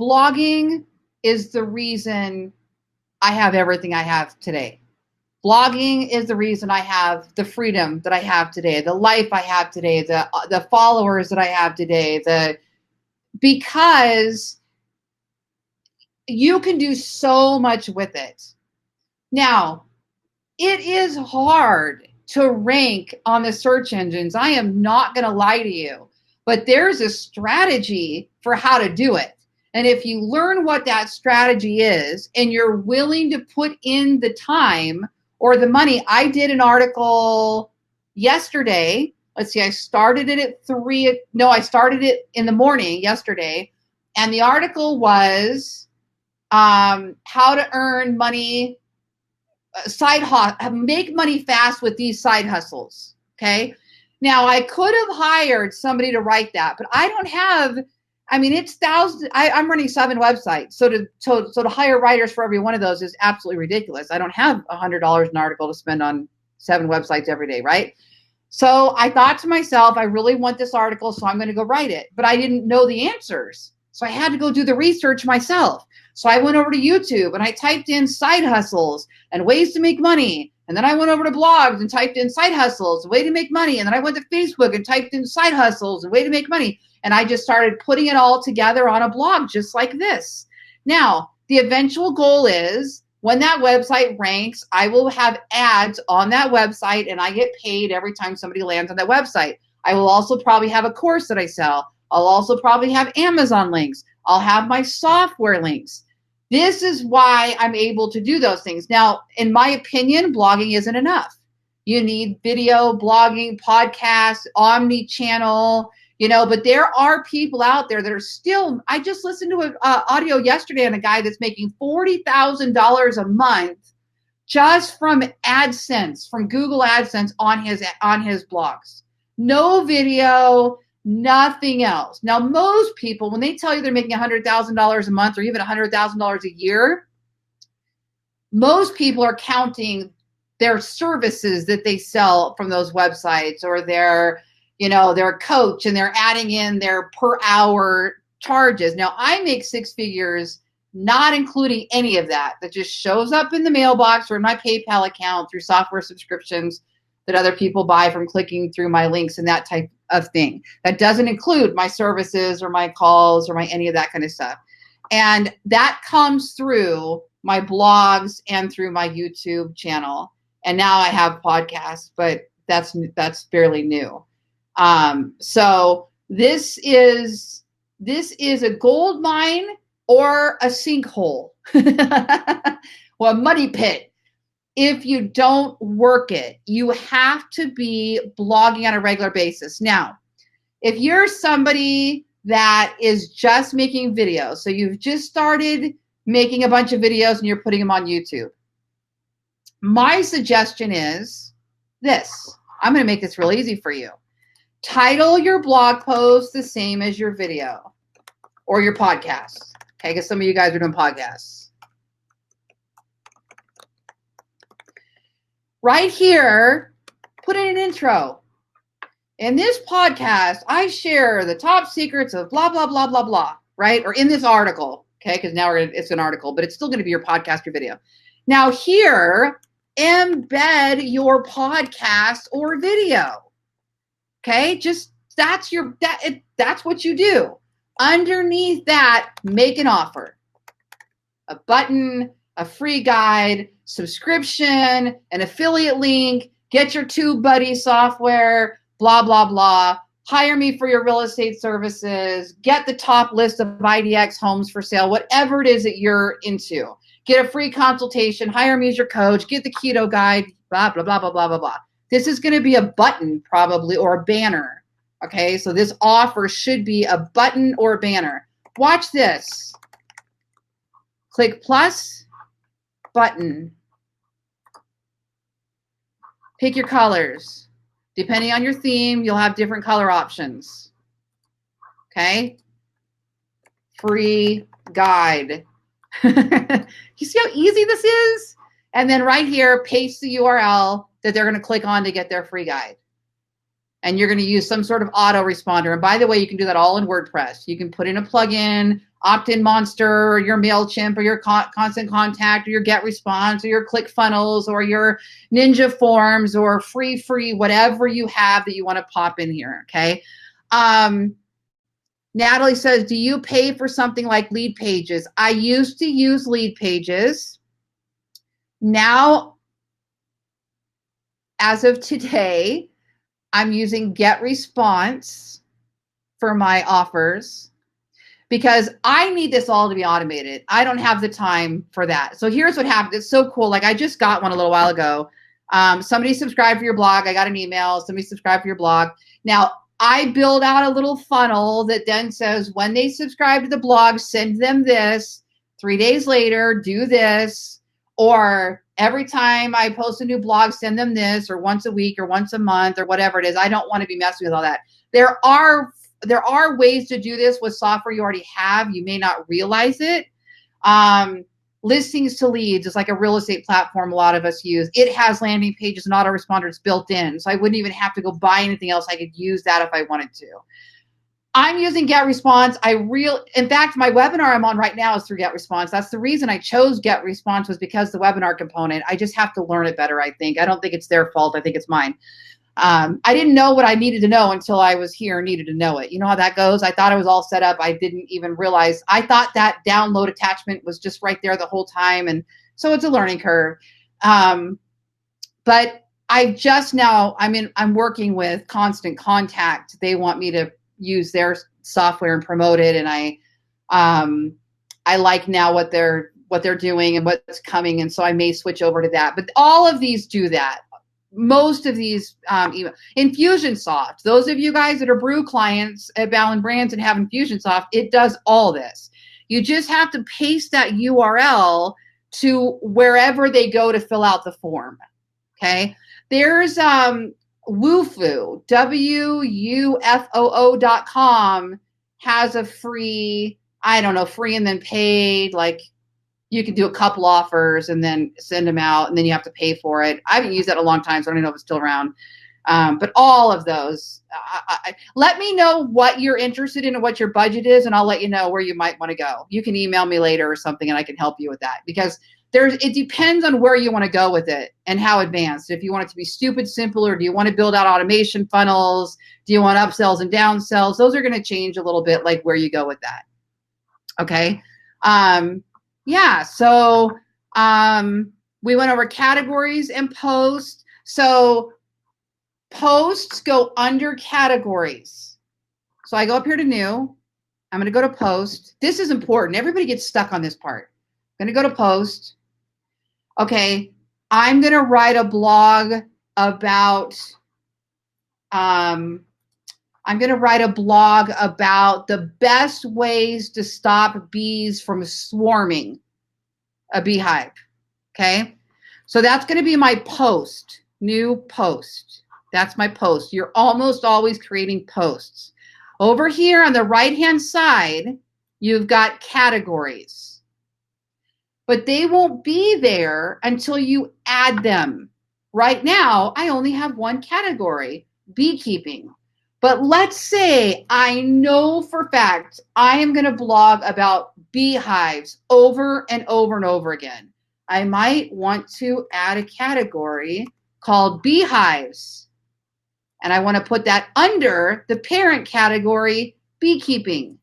Blogging is the reason I have everything I have today. Blogging is the reason I have the freedom that I have today, the life I have today, the followers that I have today, because you can do so much with it. Now, it is hard to rank on the search engines. I am not going to lie to you, but there's a strategy for how to do it. And if you learn what that strategy is and you're willing to put in the time or the money. I did an article yesterday. Let's see, I started it at 3. No, I started it in the morning yesterday. And the article was how to earn money, make money fast with these side hustles. Okay. Now I could have hired somebody to write that, but I don't have, it's thousands. I'm running 7 websites. So to hire writers for every one of those is absolutely ridiculous. I don't have $100 an article to spend on 7 websites every day. Right. So I thought to myself, I really want this article, so I'm going to go write it, but I didn't know the answers. So I had to go do the research myself. So I went over to YouTube and I typed in side hustles and ways to make money. And then I went over to blogs and typed in side hustles, a way to make money. And then I went to Facebook and typed in side hustles, a way to make money. And I just started putting it all together on a blog just like this. Now, the eventual goal is when that website ranks, I will have ads on that website and I get paid every time somebody lands on that website. I will also probably have a course that I sell. I'll also probably have Amazon links. I'll have my software links. This is why I'm able to do those things. Now, in my opinion, blogging isn't enough. You need video, blogging, podcasts, omni-channel, but there are people out there that are still, I just listened to an audio yesterday on a guy that's making $40,000 a month just from AdSense, from Google AdSense on his blogs. No video, nothing else. Now, most people, when they tell you they're making $100,000 a month or even $100,000 a year, most people are counting their services that they sell from those websites or their they're a coach and they're adding in their per hour charges. Now I make 6 figures, not including any of that. That just shows up in the mailbox or in my PayPal account through software subscriptions that other people buy from clicking through my links and that type of thing. That doesn't include my services or my calls or my any of that kind of stuff. And that comes through my blogs and through my YouTube channel. And now I have podcasts, but that's fairly new. So this is a gold mine or a sinkhole, or a money pit. If you don't work it, you have to be blogging on a regular basis. Now, if you're somebody that is just making videos, so you've just started making a bunch of videos and you're putting them on YouTube, my suggestion is this. I'm going to make this real easy for you. Title your blog post the same as your video or your podcast. Okay, because some of you guys are doing podcasts. Right here, put in an intro. In this podcast, I share the top secrets of blah, blah, blah, blah, blah, right? Or in this article, okay? Because now it's an article, but it's still going to be your podcast or video. Now here, embed your podcast or video, okay? Just that's what you do. Underneath that, make an offer. A button, a free guide, subscription, an affiliate link, get your TubeBuddy software, blah, blah, blah. Hire me for your real estate services. Get the top list of IDX homes for sale, whatever it is that you're into. Get a free consultation. Hire me as your coach. Get the keto guide, blah, blah, blah, blah, blah, blah, blah. This is going to be a button probably or a banner. Okay, so this offer should be a button or a banner. Watch this. Click plus, button. Pick your colors. Depending on your theme, you'll have different color options. Okay? Free guide. You see how easy this is? And then right here, paste the URL that they're going to click on to get their free guide. And you're going to use some sort of autoresponder. And by the way, you can do that all in WordPress. You can put in a plugin, opt-in monster, or your MailChimp, or your constant contact, or your GetResponse, or your ClickFunnels, or your Ninja Forms, or free, whatever you have that you want to pop in here, okay? Natalie says, do you pay for something like Lead Pages? I used to use Lead Pages. Now, as of today, I'm using GetResponse for my offers because I need this all to be automated. I don't have the time for that. So here's what happened. It's so cool. Like I just got one a little while ago. Somebody subscribed for your blog. I got an email. Somebody subscribed for your blog. Now, I build out a little funnel that then says when they subscribe to the blog, send them this. 3 days later, do this. Or every time I post a new blog, send them this, or once a week or once a month or whatever it is. I don't want to be messing with all that. There are ways to do this with software you already have. You may not realize it. Listings to leads is like a real estate platform a lot of us use. It has landing pages and autoresponders built in. So I wouldn't even have to go buy anything else. I could use that if I wanted to. I'm using GetResponse. In fact, my webinar I'm on right now is through GetResponse. That's the reason I chose GetResponse was because the webinar component. I just have to learn it better, I think. I don't think it's their fault. I think it's mine. I didn't know what I needed to know until I was here and needed to know it. You know how that goes? I thought it was all set up. I didn't even realize. I thought that download attachment was just right there the whole time. And so it's a learning curve. But I'm working with Constant Contact. They want me to use their software and promote it. And I like now what they're doing and what's coming. And so I may switch over to that, but all of these do that. Most of these, Infusionsoft, those of you guys that are brew clients at Ballen Brands and have Infusionsoft, it does all this. You just have to paste that URL to wherever they go to fill out the form. Okay. There's, Wufoo, WUFOO.com has a free, free and then paid, like you can do a couple offers and then send them out and then you have to pay for it. I haven't used that in a long time, so I don't know if it's still around. But all of those, let me know what you're interested in and what your budget is, and I'll let you know where you might want to go. You can email me later or something, and I can help you with that, because it depends on where you want to go with it and how advanced. If you want it to be stupid simple, or do you want to build out automation funnels? Do you want upsells and downsells? Those are going to change a little bit, like where you go with that. Okay. Yeah. So we went over categories and posts. So posts go under categories. So I go up here to new. I'm going to go to post. This is important. Everybody gets stuck on this part. I'm going to go to post. Okay. I'm going to write a blog about, the best ways to stop bees from swarming a beehive. Okay. So that's going to be my post, new post. That's my post. You're almost always creating posts. Over here on the right-hand side, you've got categories. But they won't be there until you add them. Right now, I only have one category, beekeeping. But let's say I know for a fact I am going to blog about beehives over and over and over again. I might want to add a category called beehives. And I want to put that under the parent category, beekeeping.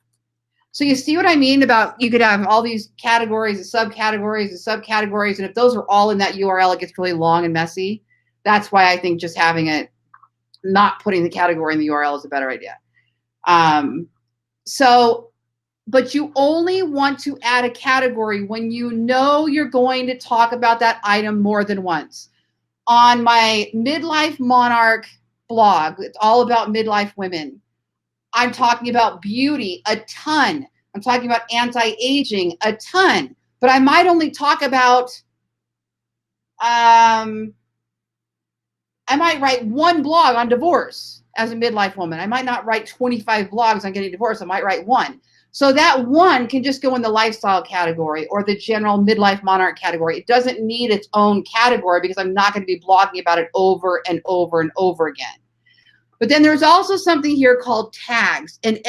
So you see what I mean about, you could have all these categories and subcategories and subcategories. And if those are all in that URL, it gets really long and messy. That's why I think just having it, not putting the category in the URL is a better idea. But you only want to add a category when you know you're going to talk about that item more than once. On my Midlife Monarch blog, it's all about midlife women. I'm talking about beauty a ton. I'm talking about anti-aging a ton. But I might only talk about, I might write one blog on divorce as a midlife woman. I might not write 25 blogs on getting divorced. I might write one. So that one can just go in the lifestyle category or the general midlife monarch category. It doesn't need its own category because I'm not going to be blogging about it over and over and over again. But then there's also something here called tags. And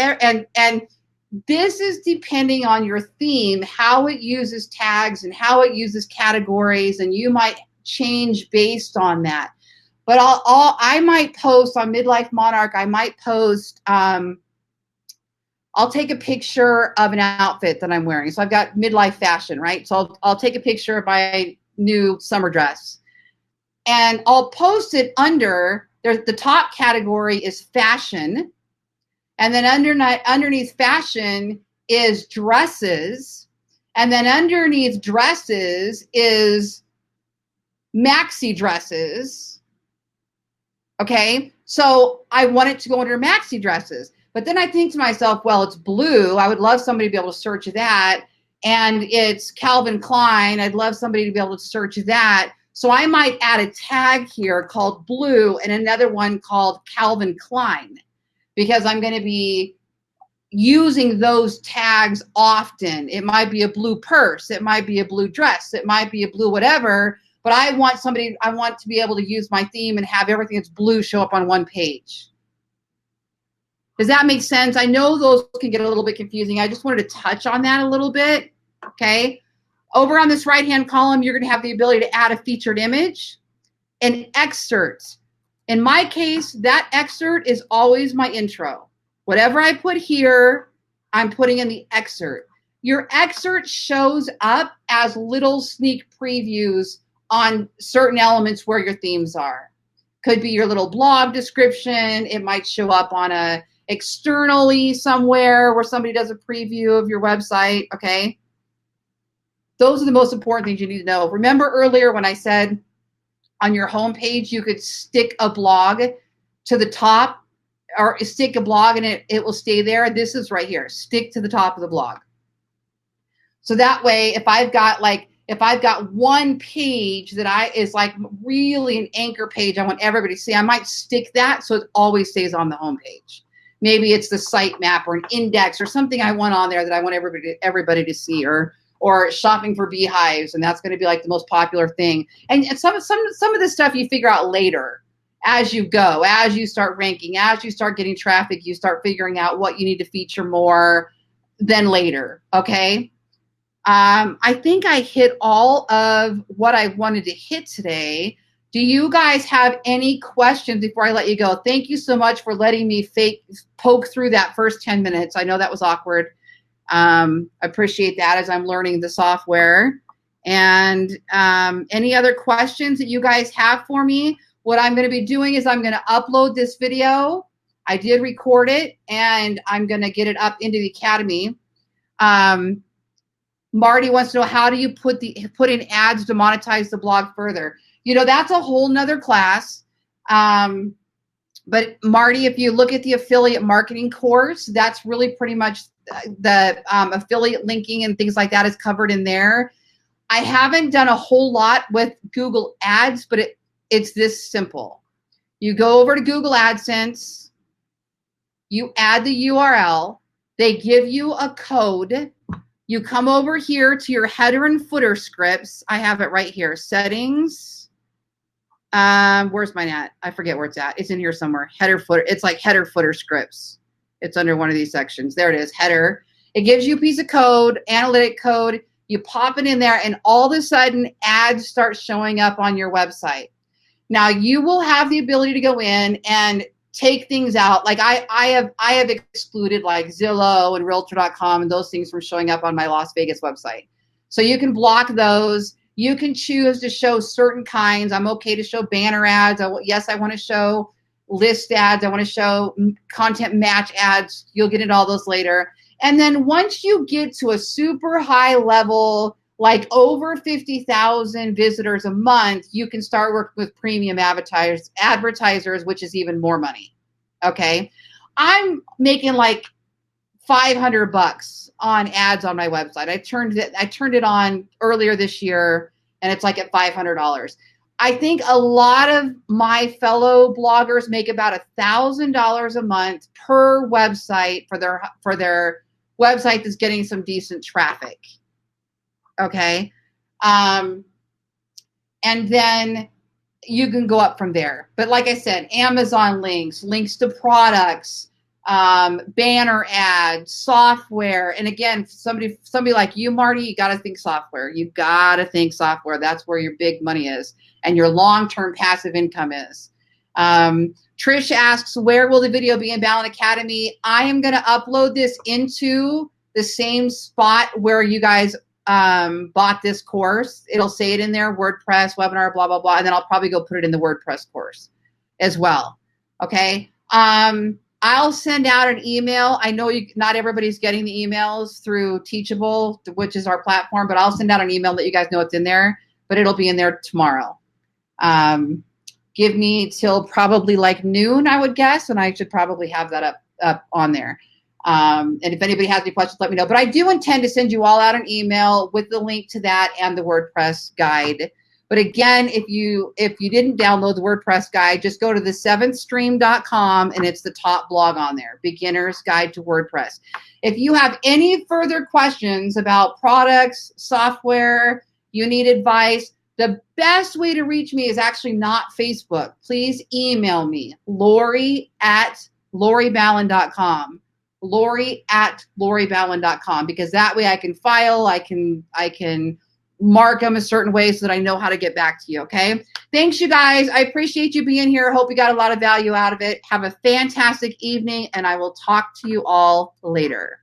this is depending on your theme, how it uses tags and how it uses categories. And you might change based on that. But I might post on Midlife Monarch, I might post, I'll take a picture of an outfit that I'm wearing. So I've got midlife fashion, right? So I'll take a picture of my new summer dress. And I'll post it under, the top category is fashion. And then underneath fashion is dresses. And then underneath dresses is maxi dresses. Okay, so I want it to go under maxi dresses. But then I think to myself, well, it's blue. I would love somebody to be able to search that. And it's Calvin Klein. I'd love somebody to be able to search that. So I might add a tag here called blue and another one called Calvin Klein, because I'm going to be using those tags often. It might be a blue purse. It might be a blue dress. It might be a blue whatever. But I want to be able to use my theme and have everything that's blue show up on one page. Does that make sense? I know those can get a little bit confusing. I just wanted to touch on that a little bit, okay? Over on this right-hand column, you're going to have the ability to add a featured image, an excerpt. In my case, that excerpt is always my intro. Whatever I put here, I'm putting in the excerpt. Your excerpt shows up as little sneak previews on certain elements where your themes are. Could be your little blog description. It might show up on a externally somewhere where somebody does a preview of your website, okay? Those are the most important things you need to know. Remember earlier when I said on your homepage you could stick a blog to the top, or stick a blog and it will stay there? This is right here. Stick to the top of the blog. So that way, if I've got one page that is like really an anchor page I want everybody to see, I might stick that so it always stays on the homepage. Maybe it's the sitemap or an index or something I want on there that I want everybody to see, or shopping for beehives, and that's going to be like the most popular thing. And some of this stuff you figure out later as you go, as you start ranking, as you start getting traffic, you start figuring out what you need to feature more than later. Okay. I think I hit all of what I wanted to hit today. Do you guys have any questions before I let you go? Thank you so much for letting me poke through that first 10 minutes. I know that was awkward. I appreciate that as I'm learning the software. And any other questions that you guys have for me? What I'm going to be doing is I'm going to upload this video. I did record it, and I'm going to get it up into the Academy. Marty wants to know, how do you put in ads to monetize the blog further? You know, that's a whole nother class. But Marty, if you look at the affiliate marketing course, that's really pretty much the affiliate linking and things like that is covered in there. I haven't done a whole lot with Google Ads, but it's this simple. You go over to Google AdSense, you add the URL, they give you a code. You come over here to your header and footer scripts. I have it right here. Settings. Where's mine at? I forget where it's at. It's in here somewhere. Header, footer. It's like header, footer scripts. It's under one of these sections. There it is. Header. It gives you a piece of code, analytic code. You pop it in there, and all of a sudden, ads start showing up on your website. Now, you will have the ability to go in and take things out. Like I have excluded like Zillow and Realtor.com and those things from showing up on my Las Vegas website. So you can block those. You can choose to show certain kinds. I'm okay to show banner ads. Yes, I want to show list ads. I want to show content match ads. You'll get into all those later. And then once you get to a super high level, like over 50,000 visitors a month, you can start working with premium advertisers, which is even more money. Okay. I'm making like $500 on ads on my website. I turned it on earlier this year, and it's like at $500. I think a lot of my fellow bloggers make about $1,000 a month per website for their website that's getting some decent traffic. Okay. And then you can go up from there. But like I said, Amazon links to products, banner ads, software. And again, somebody like you, Marty, you got to think software. You got to think software. That's where your big money is and your long-term passive income is. Trish asks, where will the video be in Ballen Academy? I am going to upload this into the same spot where you guys bought this course. It'll say it in there, WordPress, webinar, blah, blah, blah. And then I'll probably go put it in the WordPress course as well. Okay. I'll send out an email. I know not everybody's getting the emails through Teachable, which is our platform, but I'll send out an email that you guys know it's in there, but it'll be in there tomorrow. Give me till probably like noon, I would guess, and I should probably have that up on there. And if anybody has any questions, let me know. But I do intend to send you all out an email with the link to that and the WordPress guide. But again, if you didn't download the WordPress guide, just go to the7thstream.com, and it's the top blog on there, Beginner's Guide to WordPress. If you have any further questions about products, software, you need advice, the best way to reach me is actually not Facebook. Please email me, Lori@LoriBallen.com. Lori@LoriBallen.com, because that way I can file, I can mark them a certain way so that I know how to get back to you. Okay. Thanks, you guys. I appreciate you being here. Hope you got a lot of value out of it. Have a fantastic evening, and I will talk to you all later.